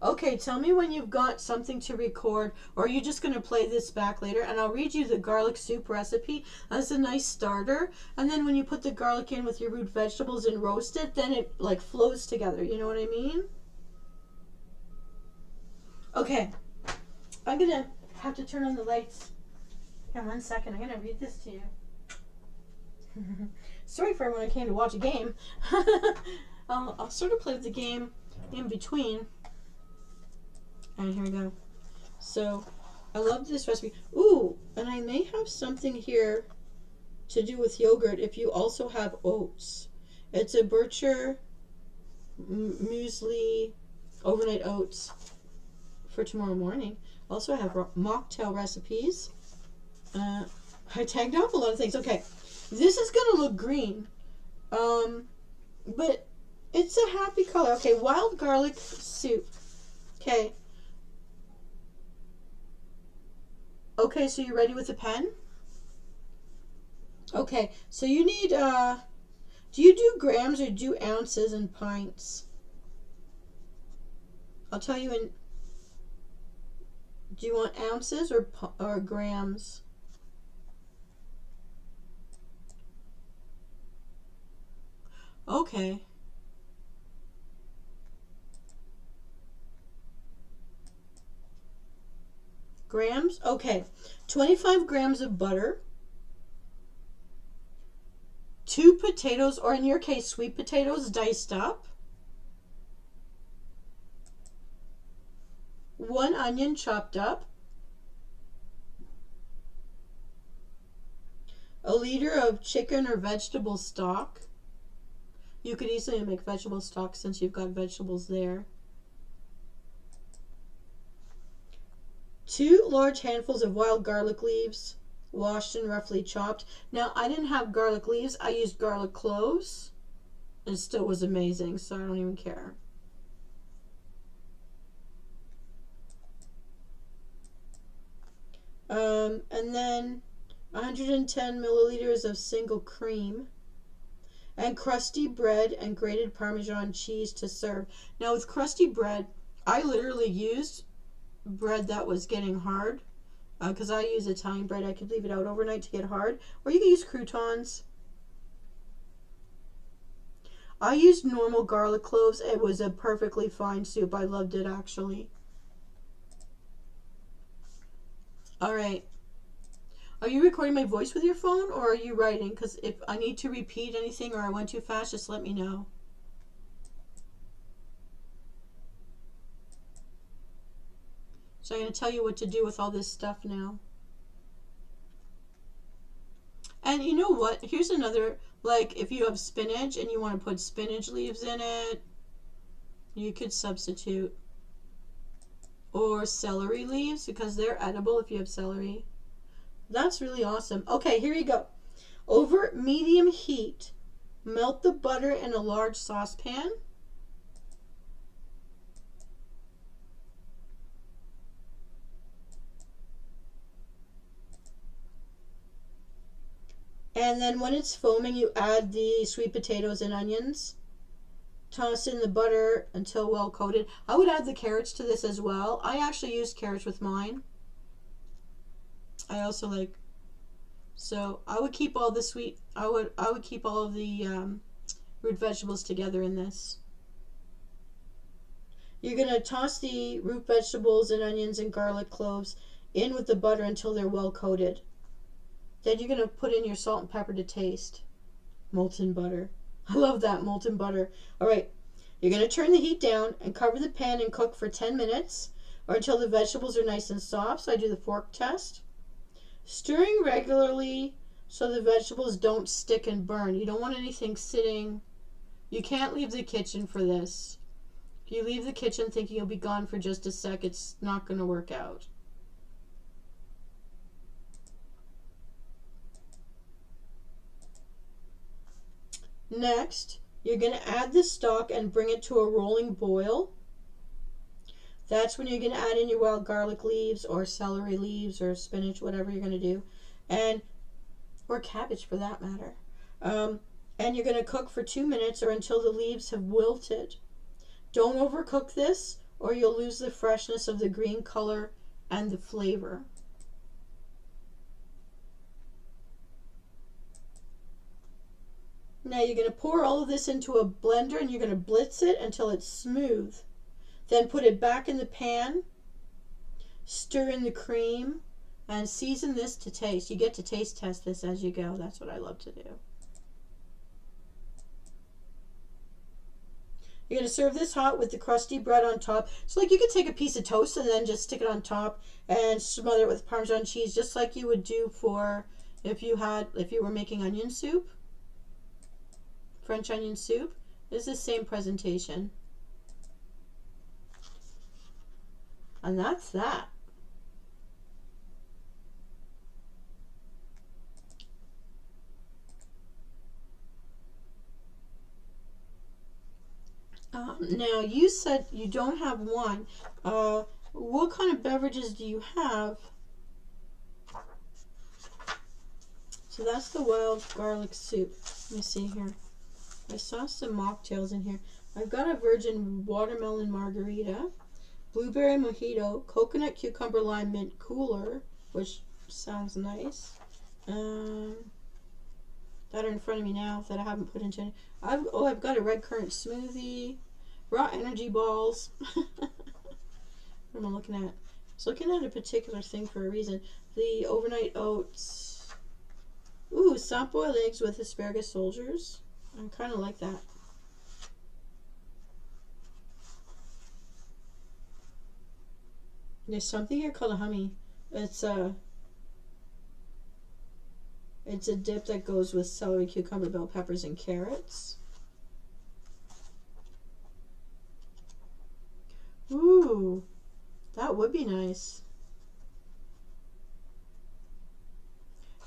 Okay, tell me when you've got something to record, or are you just going to play this back later, and I'll read you the garlic soup recipe as a nice starter, and then when you put the garlic in with your root vegetables and roast it, then it like flows together, you know what I mean? Okay, I'm going to have to turn on the lights. In 1 second, I'm going to read this to you. Sorry for when I came to watch a game. I'll sort of play the game in between. And here we go. So, I love this recipe. Ooh, and I may have something here to do with yogurt if you also have oats. It's a Bircher muesli overnight oats for tomorrow morning. Also, I have mocktail recipes. I tagged off a lot of things. Okay. This is going to look green, but it's a happy color. Okay, wild garlic soup. Okay. Okay, so you're ready with a pen? Okay, so you need, do you do grams or do ounces and pints? I'll tell you in, do you want ounces or grams? Okay. Grams? Okay. 25 grams of butter. 2 potatoes, or in your case, sweet potatoes diced up. 1 onion chopped up. 1 liter of chicken or vegetable stock. You could easily make vegetable stock since you've got vegetables there. 2 large handfuls of wild garlic leaves, washed and roughly chopped. Now, I didn't have garlic leaves. I used garlic cloves. It still was amazing, so I don't even care. And then 110 milliliters of single cream. And crusty bread and grated Parmesan cheese to serve. Now with crusty bread, I literally used bread that was getting hard, because I use Italian bread. I could leave it out overnight to get hard, or you can use croutons. I used normal garlic cloves. It was a perfectly fine soup. I loved it, actually. All right. Are you recording my voice with your phone or are you writing? Because if I need to repeat anything or I went too fast, just let me know. So I'm going to tell you what to do with all this stuff now. And you know what? Here's another, like if you have spinach and you want to put spinach leaves in it, you could substitute. Or celery leaves because they're edible if you have celery. That's really awesome. Okay, here you go. Over medium heat, melt the butter in a large saucepan. And then when it's foaming, you add the sweet potatoes and onions. Toss in the butter until well coated. I would add the carrots to this as well. I actually used carrots with mine. I also like, so I would keep all the sweet, I would keep all of the root vegetables together in this. You're going to toss the root vegetables and onions and garlic cloves in with the butter until they're well coated. Then you're going to put in your salt and pepper to taste. Molten butter. I love that, molten butter. All right, you're going to turn the heat down and cover the pan and cook for 10 minutes or until the vegetables are nice and soft. So I do the fork test. Stirring regularly so the vegetables don't stick and burn. You don't want anything sitting. You can't leave the kitchen for this. If you leave the kitchen thinking you'll be gone for just a sec, it's not going to work out. Next, you're going to add the stock and bring it to a rolling boil. That's when you're going to add in your wild garlic leaves or celery leaves or spinach, whatever you're going to do, and or cabbage for that matter. And you're going to cook for 2 minutes or until the leaves have wilted. Don't overcook this or you'll lose the freshness of the green color and the flavor. Now you're going to pour all of this into a blender and you're going to blitz it until it's smooth. Then put it back in the pan, stir in the cream, and season this to taste. You get to taste test this as you go. That's what I love to do. You're going to serve this hot with the crusty bread on top. So like you could take a piece of toast and then just stick it on top and smother it with Parmesan cheese, just like you would do for if you were making onion soup. French onion soup. It's the same presentation. And that's that. Now you said you don't have wine. What kind of beverages do you have? So that's the wild garlic soup. Let me see here. I saw some mocktails in here. I've got a virgin watermelon margarita, blueberry mojito, coconut cucumber lime mint cooler, which sounds nice. That are in front of me now that I haven't put into. I've got a red currant smoothie, raw energy balls. What am I looking at? I was looking at a particular thing for a reason. The overnight oats. Ooh, soft boiled eggs with asparagus soldiers. I kind of like that. There's something here called a hummy. It's a dip that goes with celery, cucumber, bell peppers, and carrots. Ooh, that would be nice.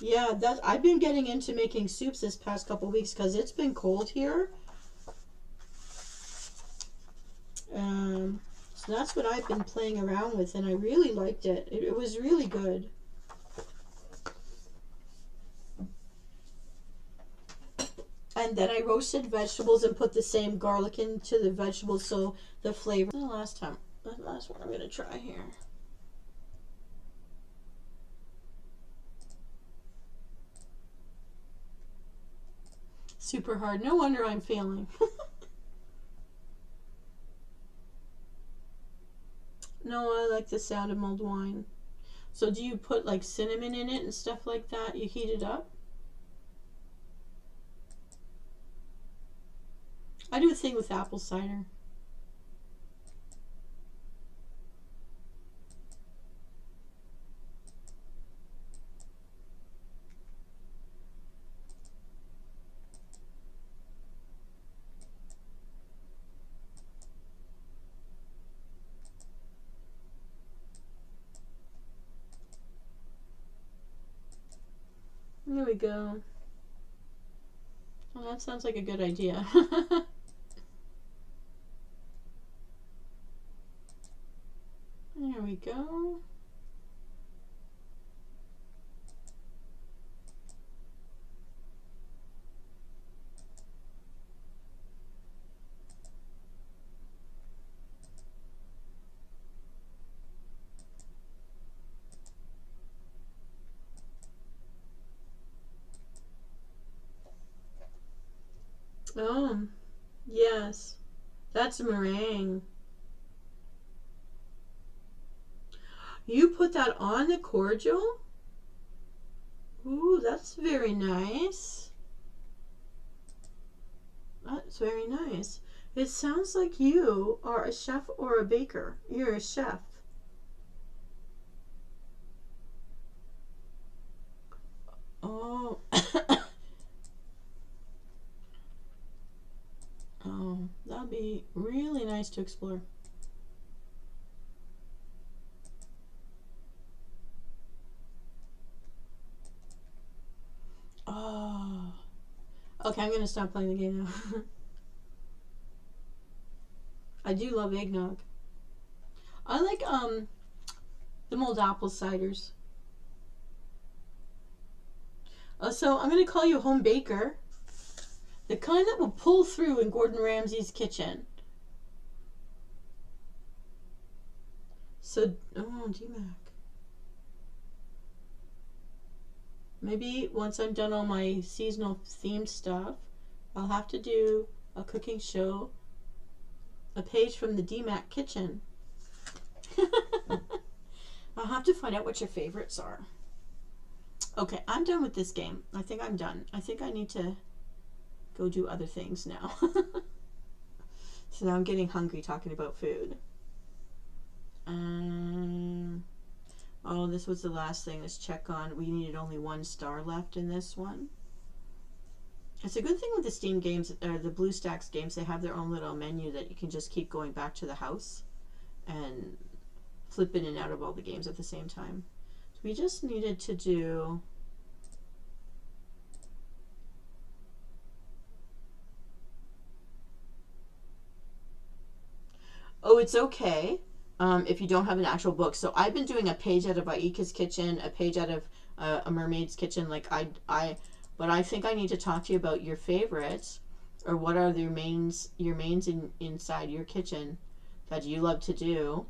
Yeah, I've been getting into making soups this past couple weeks because it's been cold here. So that's what I've been playing around with, and I really liked it. It was really good. And then I roasted vegetables and put the same garlic into the vegetables so the flavor. The last one I'm going to try here. Super hard. No wonder I'm failing. No, I like the sound of mulled wine. So do you put like cinnamon in it and stuff like that? You heat it up? I do a thing with apple cider. There we go. Well, that sounds like a good idea. There we go. Oh, yes. That's meringue. You put that on the cordial? Ooh, that's very nice. That's very nice. It sounds like you are a chef or a baker. You're a chef. Oh. Oh, that'd be really nice to explore. Oh. Okay, I'm going to stop playing the game now. I do love eggnog. I like the mulled apple ciders. So I'm going to call you a home baker. The kind that will pull through in Gordon Ramsay's kitchen. So, oh, DMAC. Maybe once I'm done all my seasonal themed stuff, I'll have to do a cooking show, a page from the DMAC kitchen. I'll have to find out what your favorites are. Okay, I'm done with this game. I think I'm done. I think I need to go do other things now. So now I'm getting hungry talking about food. Oh, this was the last thing. Let's check on. We needed only 1 star left in this one. It's a good thing with the Steam games, or the BlueStacks games, they have their own little menu that you can just keep going back to the house and flip in and out of all the games at the same time. So we just needed to do... Oh, it's okay if you don't have an actual book. So I've been doing a page out of Aika's kitchen, a page out of a mermaid's kitchen. Like but I think I need to talk to you about your favorites, or what are your mains inside your kitchen that you love to do.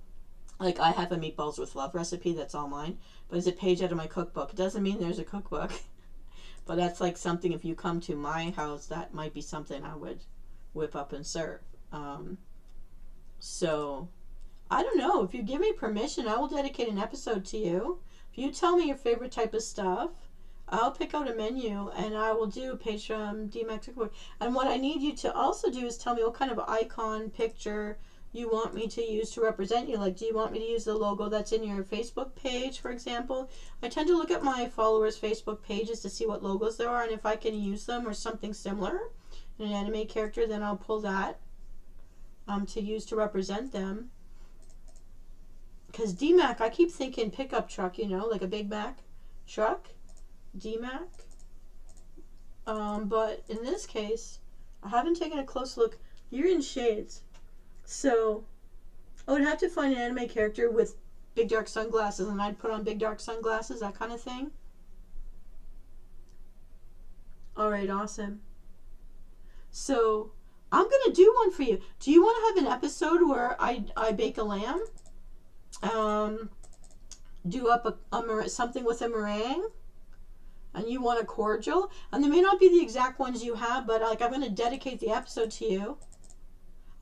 Like I have a meatballs with love recipe that's all mine, but it's a page out of my cookbook. It doesn't mean there's a cookbook, but that's like something, if you come to my house, that might be something I would whip up and serve. So I don't know. If you give me permission, I will dedicate an episode to you. If you tell me your favorite type of stuff, I'll pick out a menu and I will do a page from DMAX Cookbook. And what I need you to also do is tell me what kind of icon picture you want me to use to represent you. Like, do you want me to use the logo that's in your Facebook page, for example? I tend to look at my followers' Facebook pages to see what logos there are, and if I can use them or something similar in an anime character, then I'll pull that to use to represent them. Because DMAC, I keep thinking pickup truck, you know, like a Big Mac truck. DMAC. But in this case, I haven't taken a close look. You're in shades. So I would have to find an anime character with big dark sunglasses, and I'd put on big dark sunglasses, that kind of thing. Alright, awesome. So I'm going to do one for you. Do you want to have an episode where I bake a lamb? Do up something with a meringue? And you want a cordial? And they may not be the exact ones you have, but like I'm going to dedicate the episode to you.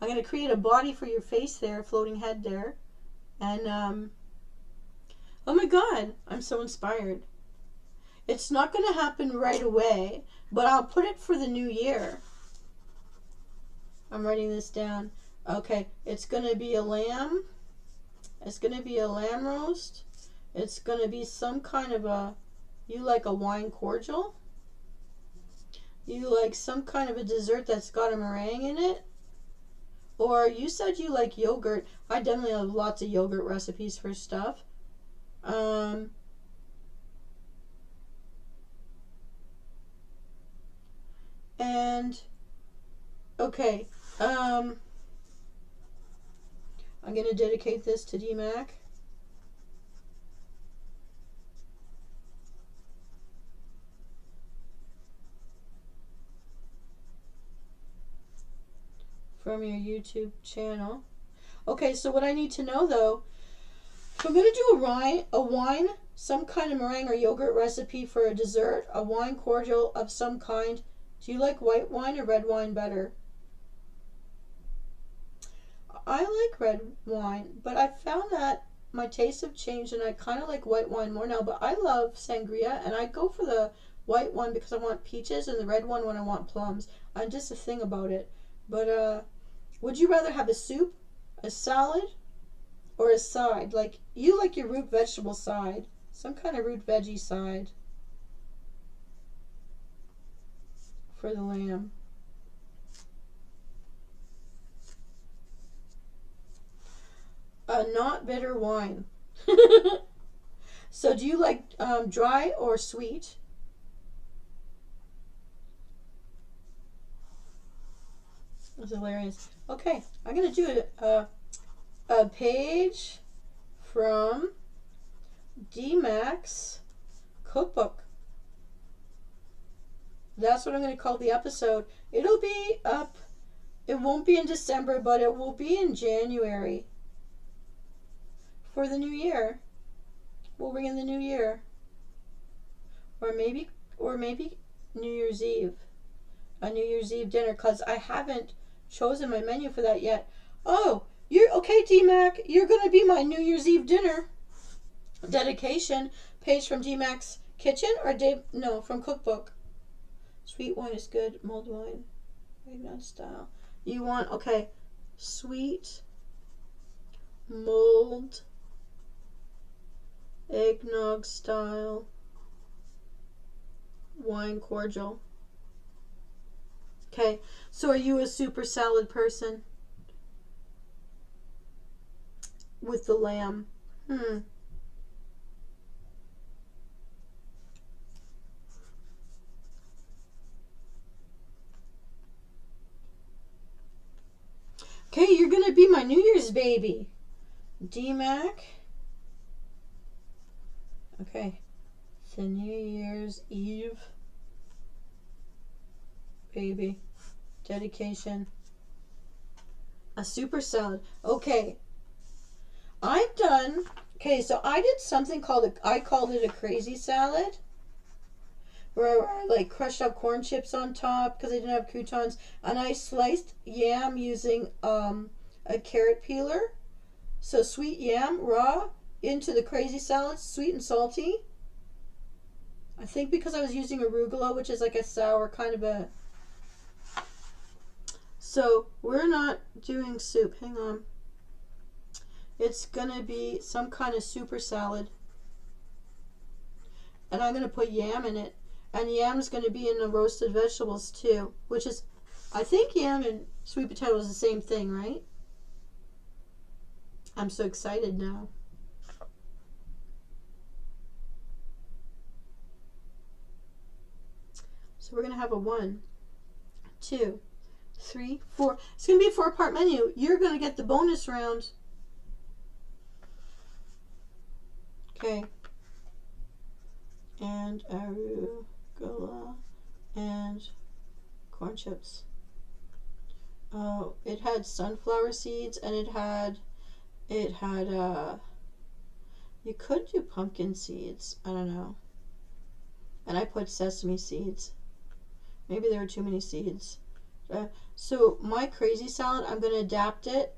I'm going to create a body for your face there, floating head there. And Oh my god, I'm so inspired. It's not going to happen right away, but I'll put it for the new year. I'm writing this down. Okay, it's going to be a lamb. It's going to be a lamb roast. It's going to be some kind of a, you like a wine cordial? You like some kind of a dessert that's got a meringue in it? Or you said you like yogurt. I definitely have lots of yogurt recipes for stuff. And okay, I'm gonna dedicate this to D-Mac. From your YouTube channel. Okay, so what I need to know though, if I'm gonna do a wine, some kind of meringue or yogurt recipe for a dessert, a wine cordial of some kind. Do you like white wine or red wine better? I like red wine, but I found that my tastes have changed and I kind of like white wine more now, but I love sangria and I go for the white one because I want peaches and the red one when I want plums. I'm just a thing about it. But would you rather have a soup, a salad, or a side? Like you like your root vegetable side, some kind of root veggie side for the lamb. A not bitter wine. So do you like dry or sweet? That's hilarious. Okay, I'm gonna do a page from D-Mac's cookbook. That's what I'm gonna call the episode. It'll be up. It won't be in December, but it will be in January for the new year. We'll bring in the new year, or maybe New Year's Eve, a New Year's Eve dinner, because I haven't chosen my menu for that yet. Oh, you're okay, D-Mac. You're gonna be my New Year's Eve dinner dedication page from D-Mac's kitchen or no, from cookbook. Sweet wine is good. Mulled wine, eggnog style. You want okay, sweet mulled eggnog style wine cordial. Okay, so are you a super salad person with the lamb? Okay, you're gonna be my New Year's baby, D-Mac. Okay, it's a New Year's Eve baby dedication. A super salad. Okay, I've done. Okay, so I did something I called it a crazy salad, where I like crushed up corn chips on top because I didn't have croutons, and I sliced yam using a carrot peeler. So sweet yam raw into the crazy salad, sweet and salty. I think because I was using arugula, which is like a sour kind of a. So we're not doing soup. Hang on. It's gonna be some kind of super salad, and I'm gonna put yam in it. And yam's going to be in the roasted vegetables too, which is, I think yam and sweet potato is the same thing, right? I'm so excited now. So we're going to have a 1, 2, 3, 4. It's going to be a 4-part menu. You're going to get the bonus round. Okay. And arugula and corn chips. Oh, it had sunflower seeds and it had you could do pumpkin seeds. I don't know. And I put sesame seeds. Maybe there were too many seeds. So my crazy salad, I'm going to adapt it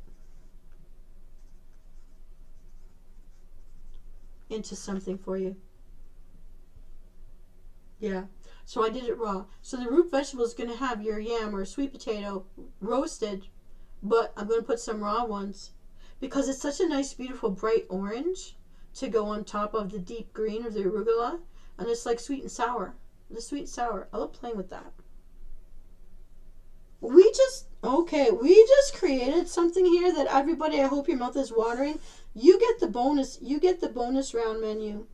into something for you. Yeah. So I did it raw. So the root vegetable is going to have your yam or sweet potato roasted, but I'm going to put some raw ones because it's such a nice, beautiful, bright orange to go on top of the deep green of the arugula, and it's like sweet and sour. The sweet and sour. I love playing with that. We just created something here that everybody, I hope your mouth is watering. You get the bonus round menu.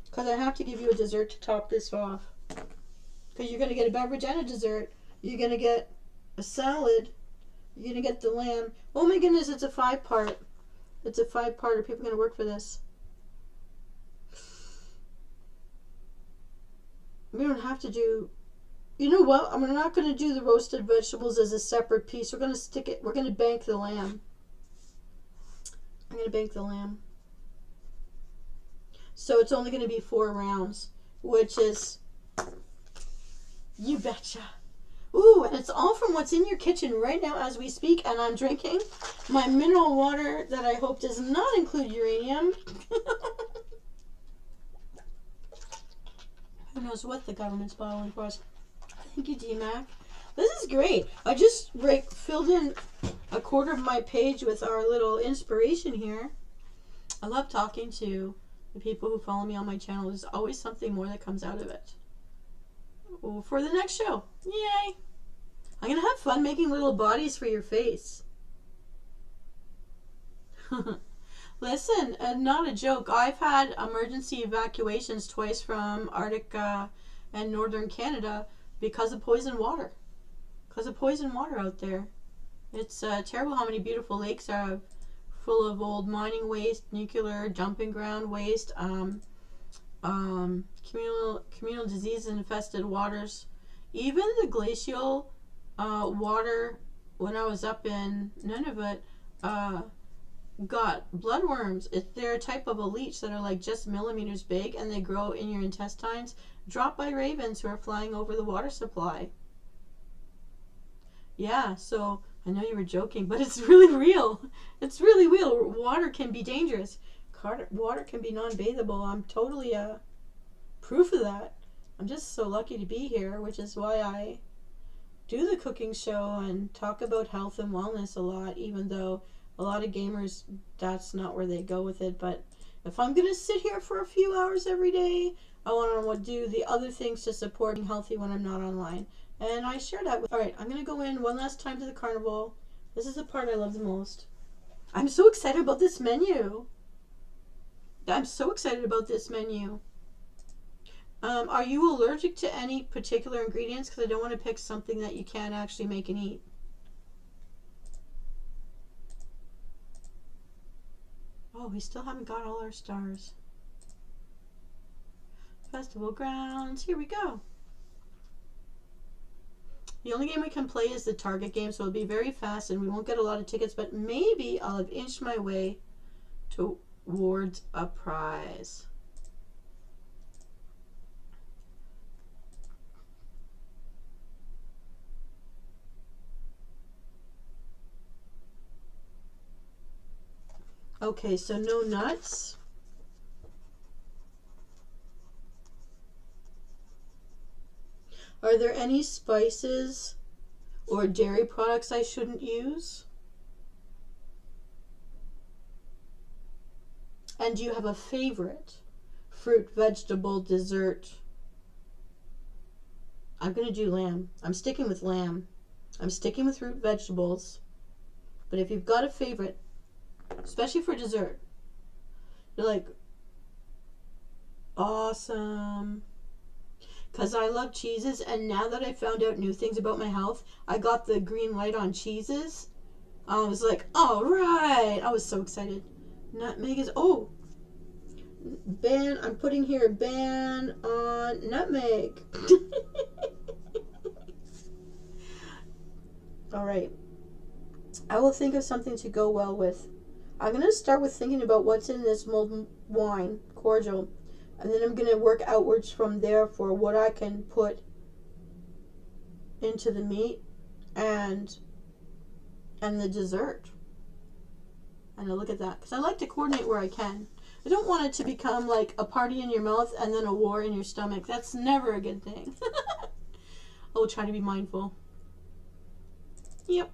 Because I have to give you a dessert to top this off. Because you're going to get a beverage and a dessert. You're going to get a salad. You're going to get the lamb. Oh my goodness, it's a 5-part. It's a 5-parter. People are going to work for this. We don't have to do... You know what? We're not going to do the roasted vegetables as a separate piece. We're going to stick it... We're going to bank the lamb. I'm going to bank the lamb. So it's only going to be 4 rounds, which is, you betcha. Ooh, and it's all from what's in your kitchen right now as we speak, and I'm drinking my mineral water that I hope does not include uranium. Who knows what the government's bottling for us. Thank you, DMAC. This is great. I just filled in a quarter of my page with our little inspiration here. I love talking to the people who follow me on my channel. There's always something more that comes out of it. Ooh, for the next show. Yay! I'm going to have fun making little bodies for your face. Listen, not a joke. I've had emergency evacuations twice from Arctic and Northern Canada because of poison water. Because of poison water out there. It's terrible how many beautiful lakes are full of old mining waste, nuclear dumping ground waste, communal disease infested waters. Even the glacial water, when I was up in Nunavut, got bloodworms. They're a type of a leech that are like just millimeters big, and they grow in your intestines, dropped by ravens who are flying over the water supply. Yeah, so I know you were joking, but it's really real. It's really real. Water can be dangerous. Water can be non-bathable. I'm totally proof of that. I'm just so lucky to be here, which is why I do the cooking show and talk about health and wellness a lot, even though a lot of gamers, that's not where they go with it. But if I'm going to sit here for a few hours every day, I want to do the other things to support being healthy when I'm not online. And I share that with... Alright, I'm going to go in one last time to the carnival. This is the part I love the most. I'm so excited about this menu. I'm so excited about this menu. Are you allergic to any particular ingredients? Because I don't want to pick something that you can't actually make and eat. Oh, we still haven't got all our stars. Festival grounds. Here we go. The only game we can play is the target game, so it'll be very fast and we won't get a lot of tickets, but maybe I'll have inched my way towards a prize. Okay, so no nuts. Are there any spices or dairy products I shouldn't use? And do you have a favorite fruit, vegetable, dessert? I'm going to do lamb. I'm sticking with lamb. I'm sticking with root vegetables. But if you've got a favorite, especially for dessert, you're like, awesome. Because I love cheeses, and now that I found out new things about my health, I got the green light on cheeses. I was like, all right. I was so excited. Nutmeg is, oh, ban, I'm putting here a ban on nutmeg. All right. I will think of something to go well with. I'm going to start with thinking about what's in this mulled wine cordial. And then I'm going to work outwards from there for what I can put into the meat and the dessert. And I look at that. Because I like to coordinate where I can. I don't want it to become like a party in your mouth and then a war in your stomach. That's never a good thing. Oh, try to be mindful. Yep.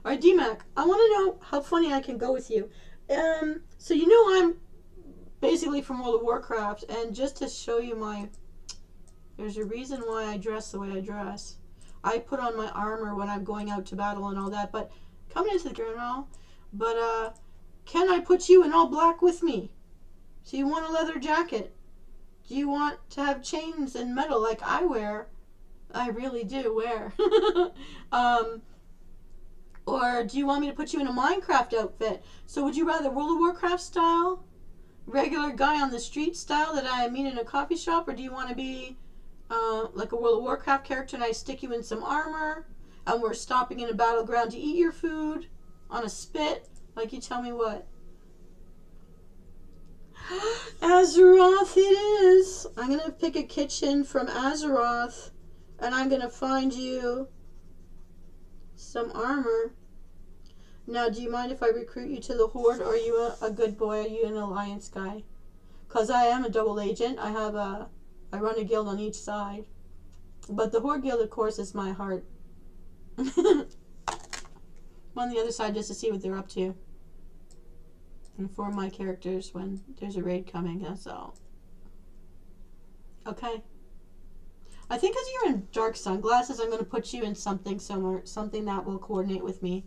Alright, DMAC, I want to know how funny I can go with you. So you know I'm basically from World of Warcraft, and just to show you there's a reason why I dress the way I dress. I put on my armor when I'm going out to battle and all that, but coming into the journal, but can I put you in all black with me? So you want a leather jacket? Do you want to have chains and metal like I wear? I really do wear. Or do you want me to put you in a Minecraft outfit? So would you rather World of Warcraft style, regular guy on the street style that I meet in a coffee shop, or do you want to be like a World of Warcraft character and I stick you in some armor and we're stopping in a battleground to eat your food on a spit? Like, you tell me what. Azeroth it is. I'm going to pick a kitchen from Azeroth and I'm going to find you some armor. Now, do you mind if I recruit you to the Horde, or are you a good boy? Are you an Alliance guy? Because I am a double agent. I run a guild on each side. But the Horde guild, of course, is my heart. I'm on the other side just to see what they're up to. Inform my characters when there's a raid coming, that's all. Okay. I think because you're in dark sunglasses, I'm going to put you in something similar, something that will coordinate with me.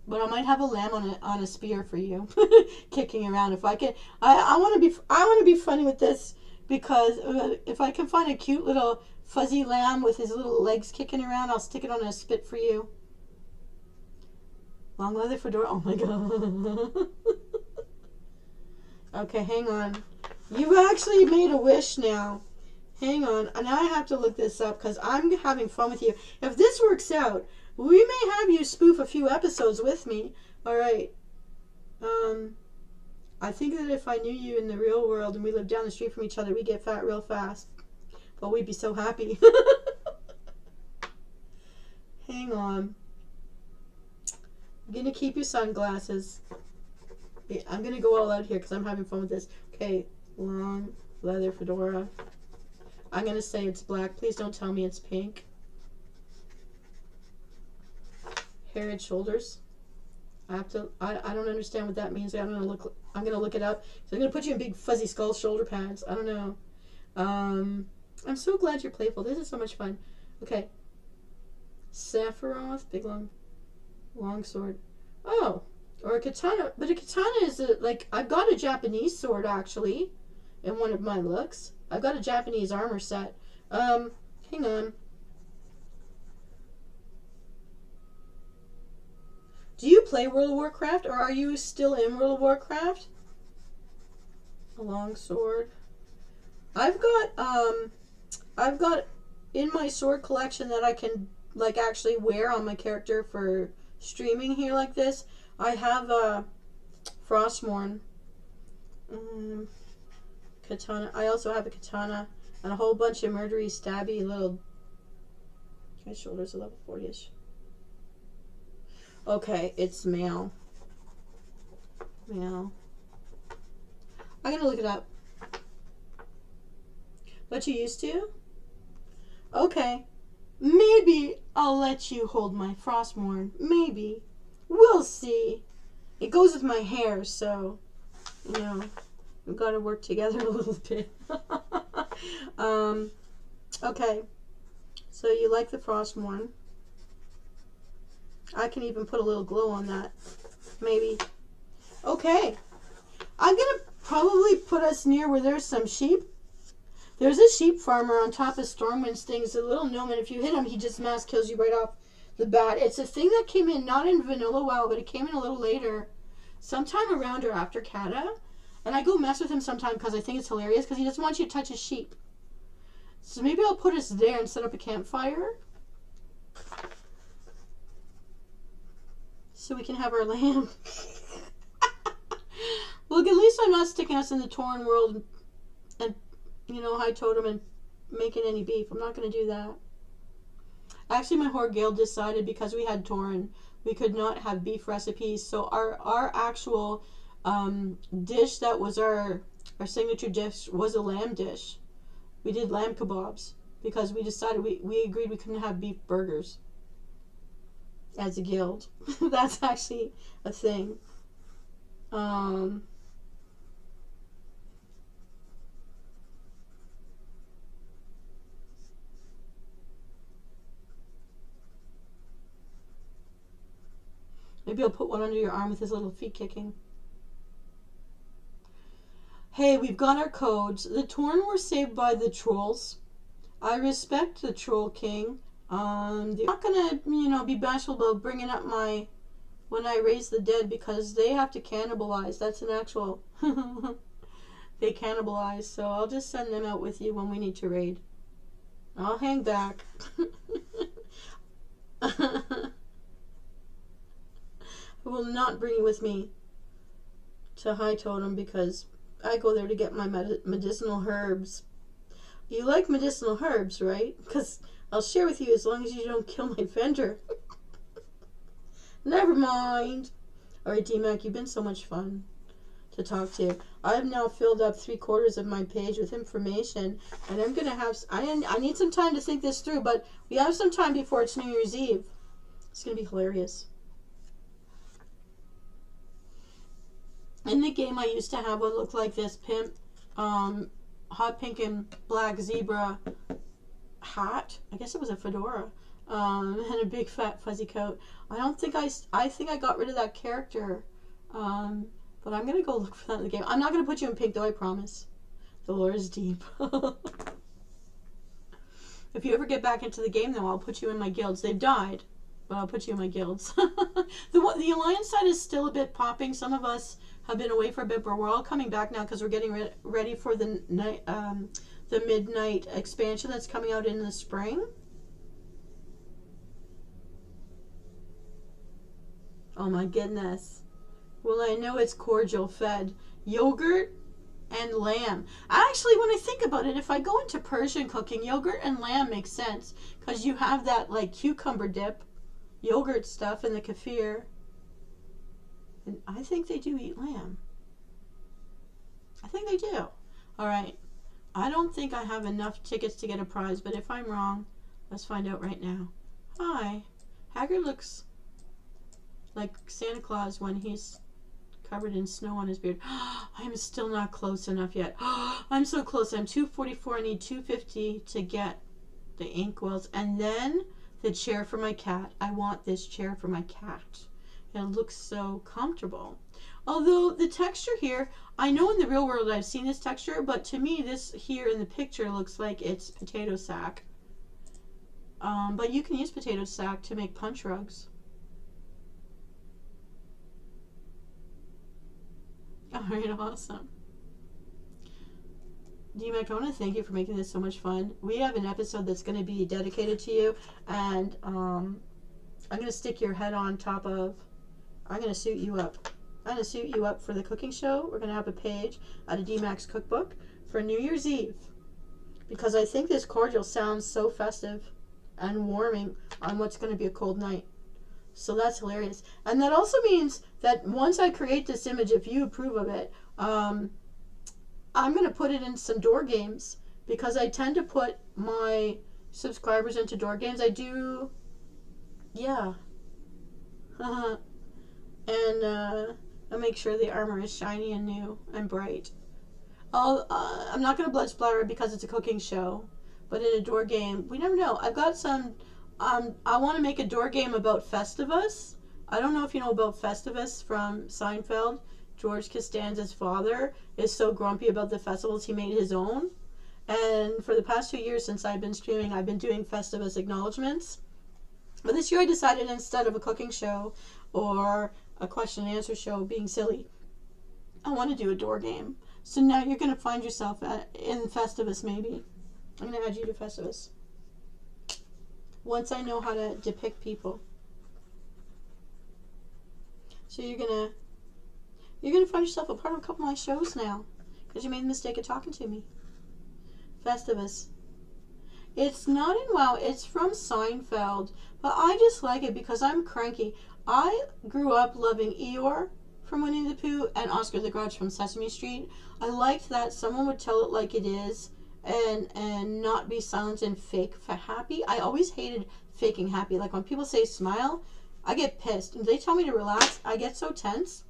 But I might have a lamb on a spear for you, kicking around. If I can, I want to be funny with this, because if I can find a cute little fuzzy lamb with his little legs kicking around, I'll stick it on a spit for you. Long leather fedora. Oh my god. Okay, hang on. You've actually made a wish now. Hang on. And now I have to look this up because I'm having fun with you. If this works out, we may have you spoof a few episodes with me. Alright. I think that if I knew you in the real world and we lived down the street from each other, we'd get fat real fast. But we'd be so happy. Hang on. I'm going to keep your sunglasses. I'm going to go all out here because I'm having fun with this. Okay. Long leather fedora. I'm going to say it's black. Please don't tell me it's pink. Haired shoulders. I don't understand what that means. I'm gonna look it up. So I'm gonna put you in big fuzzy skull shoulder pads. I don't know. I'm so glad you're playful. This is so much fun. Okay. Sephiroth, big long sword. Oh, or a katana. But a katana is like, I've got a Japanese sword actually in one of my looks. I've got a Japanese armor set. Hang on. Do you play World of Warcraft, or are you still in World of Warcraft? A long sword. I've got in my sword collection that I can like actually wear on my character for streaming here like this. I have a Frostmourne katana. I also have a katana and a whole bunch of murdery, stabby little. My shoulders are level 40ish. Okay, it's male. Male. I'm gonna look it up. What you used to? Okay. Maybe I'll let you hold my Frostmourne. Maybe. We'll see. It goes with my hair, so, you know, we've got to work together a little bit. Okay. So you like the Frostmourne. I can even put a little glow on that. Maybe. Okay. I'm going to probably put us near where there's some sheep. There's a sheep farmer on top of Stormwind Stings, a little gnome, and if you hit him, he just mass kills you right off the bat. It's a thing that came in, not in Vanilla WoW, but it came in a little later. Sometime around or after Kata. And I go mess with him sometime because I think it's hilarious, because he doesn't want you to touch his sheep. So maybe I'll put us there and set up a campfire. So we can have our lamb. Look, at least I'm not sticking us in the Tauren world and you know, high totem and making any beef. I'm not going to do that. Actually, my Horde Guild decided, because we had Tauren, we could not have beef recipes. So our actual dish that was our signature dish was a lamb dish. We did lamb kebabs because we decided we agreed we couldn't have beef burgers as a guild. That's actually a thing. Maybe I'll put one under your arm with his little feet kicking. Hey, we've got our codes. The Torn were saved by the trolls. I respect the Troll King. They're not gonna, be bashful about bringing up my when I raise the dead because they have to cannibalize. That's an actual. They cannibalize, so I'll just send them out with you when we need to raid. I'll hang back. I will not bring you with me to High Totem because I go there to get my medicinal herbs. You like medicinal herbs, right? Because I'll share with you as long as you don't kill my vendor. Never mind. Alright, D-Mac, you've been so much fun to talk to. I've now filled up 3/4 of my page with information, and I'm gonna have. I need some time to think this through, but we have some time before it's New Year's Eve. It's gonna be hilarious. In the game, I used to have what looked like this pimp, hot pink and black zebra hat. I guess it was a fedora, and a big fat fuzzy coat. I think I got rid of that character, but I'm gonna go look for that in the game. I'm not gonna put you in pink though, I promise. The lore is deep. If you ever get back into the game though, I'll put you in my guilds. They've died, but I'll put you in my guilds. The Alliance side is still a bit popping. Some of us have been away for a bit, but we're all coming back now because we're getting ready for the night, the midnight expansion that's coming out in the spring. Oh my goodness. Well, I know it's cordial fed. Yogurt and lamb. Actually, when I think about it, if I go into Persian cooking, yogurt and lamb makes sense because you have that like cucumber dip, yogurt stuff, and the kefir. And I think they do eat lamb. I think they do. All right. I don't think I have enough tickets to get a prize, but if I'm wrong, let's find out right now. Hi. Haggard looks like Santa Claus when he's covered in snow on his beard. I'm still not close enough yet. I'm so close. I'm 244. I need 250 to get the inkwells. And then the chair for my cat. I want this chair for my cat. It looks so comfortable. Although the texture here, I know in the real world I've seen this texture, but to me this here in the picture looks like it's potato sack. But you can use potato sack to make punch rugs. Alright, awesome. D-Mac, I want to thank you for making this so much fun. We have an episode that's going to be dedicated to you, and I'm going to stick your head on top of, I'm going to suit you up. I'm going to suit you up for the cooking show. We're going to have a page out of D-Mac's cookbook for New Year's Eve, because I think this cordial sounds so festive and warming on what's going to be a cold night. So that's hilarious. And that also means that once I create this image, if you approve of it, I'm going to put it in some door games, because I tend to put my subscribers into door games. I do, yeah. And I make sure the armor is shiny and new and bright. I'm not going to blood splatter it because it's a cooking show, but in a door game, we never know. I've got some, I want to make a door game about Festivus. I don't know if you know about Festivus from Seinfeld. George Costanza's father is so grumpy about the festivals he made his own. And for the past 2 years since I've been streaming, I've been doing Festivus acknowledgements. But this year I decided, instead of a cooking show or a question and answer show being silly, I want to do a door game. So now you're going to find yourself in Festivus, maybe. I'm going to add you to Festivus once I know how to depict people. So you're gonna find yourself a part of a couple of my shows now, because you made the mistake of talking to me. Festivus. It's not in WoW. It's from Seinfeld, but I just like it because I'm cranky. I grew up loving Eeyore from Winnie the Pooh and Oscar the Grouch from Sesame Street. I liked that someone would tell it like it is and not be silent and fake happy. I always hated faking happy. Like when people say smile, I get pissed. And they tell me to relax, I get so tense.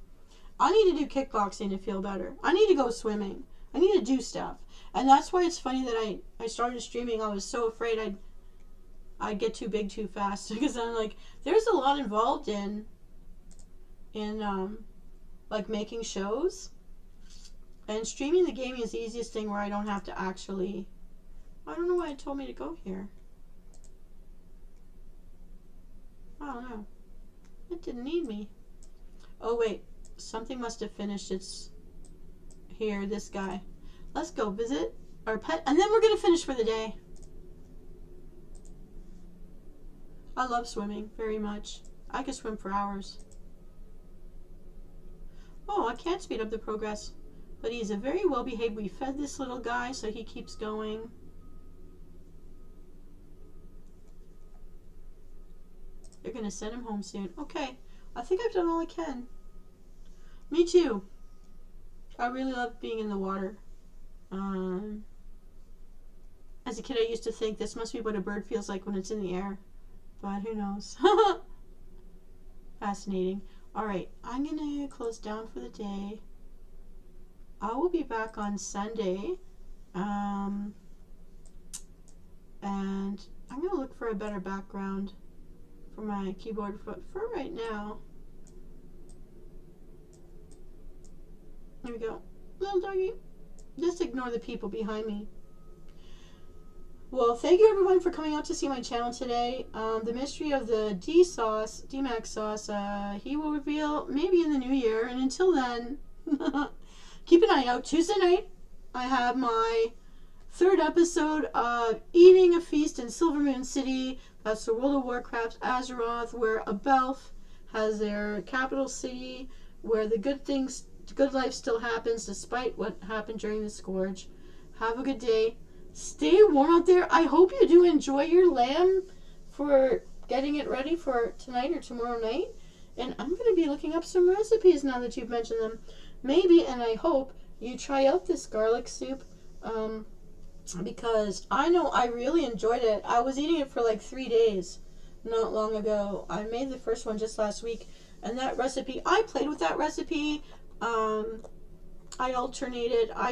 I need to do kickboxing to feel better. I need to go swimming. I need to do stuff. And that's why it's funny that I started streaming. I was so afraid I'd get too big too fast because I'm like, there's a lot involved in like making shows, and streaming the gaming is the easiest thing where I don't have to actually. I don't know why it told me to go here. I don't know. It didn't need me. Oh wait, something must have finished its here. This guy. Let's go visit our pet, and then we're gonna finish for the day. I love swimming very much. I could swim for hours. Oh, I can't speed up the progress. But he's a very well behaved. We fed this little guy, so he keeps going. They're going to send him home soon. Okay. I think I've done all I can. Me too. I really love being in the water. As a kid, I used to think this must be what a bird feels like when it's in the air. But who knows? Fascinating. Alright, I'm going to close down for the day. I will be back on Sunday. And I'm going to look for a better background for my keyboard. But for right now, here we go. Little doggy. Just ignore the people behind me. Well, thank you everyone for coming out to see my channel today. The mystery of the D-Max sauce, he will reveal maybe in the new year. And until then, keep an eye out. Tuesday night, I have my third episode of Eating a Feast in Silver Moon City. That's the World of Warcraft Azeroth, where Abelf has their capital city, where the good life still happens despite what happened during the Scourge. Have a good day. Stay warm out there. I hope you do enjoy your lamb for getting it ready for tonight or tomorrow night. And I'm going to be looking up some recipes now that you've mentioned them. Maybe, and I hope, you try out this garlic soup. Because I know I really enjoyed it. I was eating it for like 3 days not long ago. I made the first one just last week. And that recipe, I played with that recipe. I alternated. I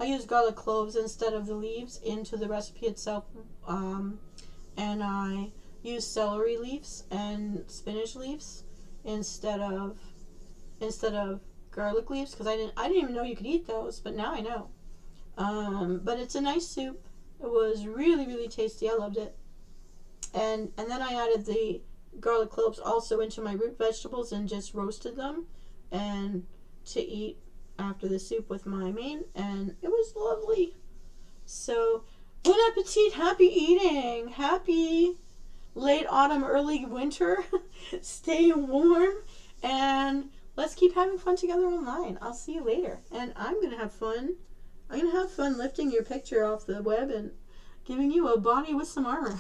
used garlic cloves instead of the leaves into the recipe itself, and I used celery leaves and spinach leaves instead of garlic leaves, because I didn't even know you could eat those, but now I know. But it's a nice soup. It was really, really tasty. I loved it. And then I added the garlic cloves also into my root vegetables and just roasted them and to eat after the soup with my main, and it was lovely. So, bon appetit, happy eating, happy late autumn, early winter. Stay warm, and let's keep having fun together online. I'll see you later, and I'm gonna have fun. I'm gonna have fun lifting your picture off the web and giving you a body with some armor.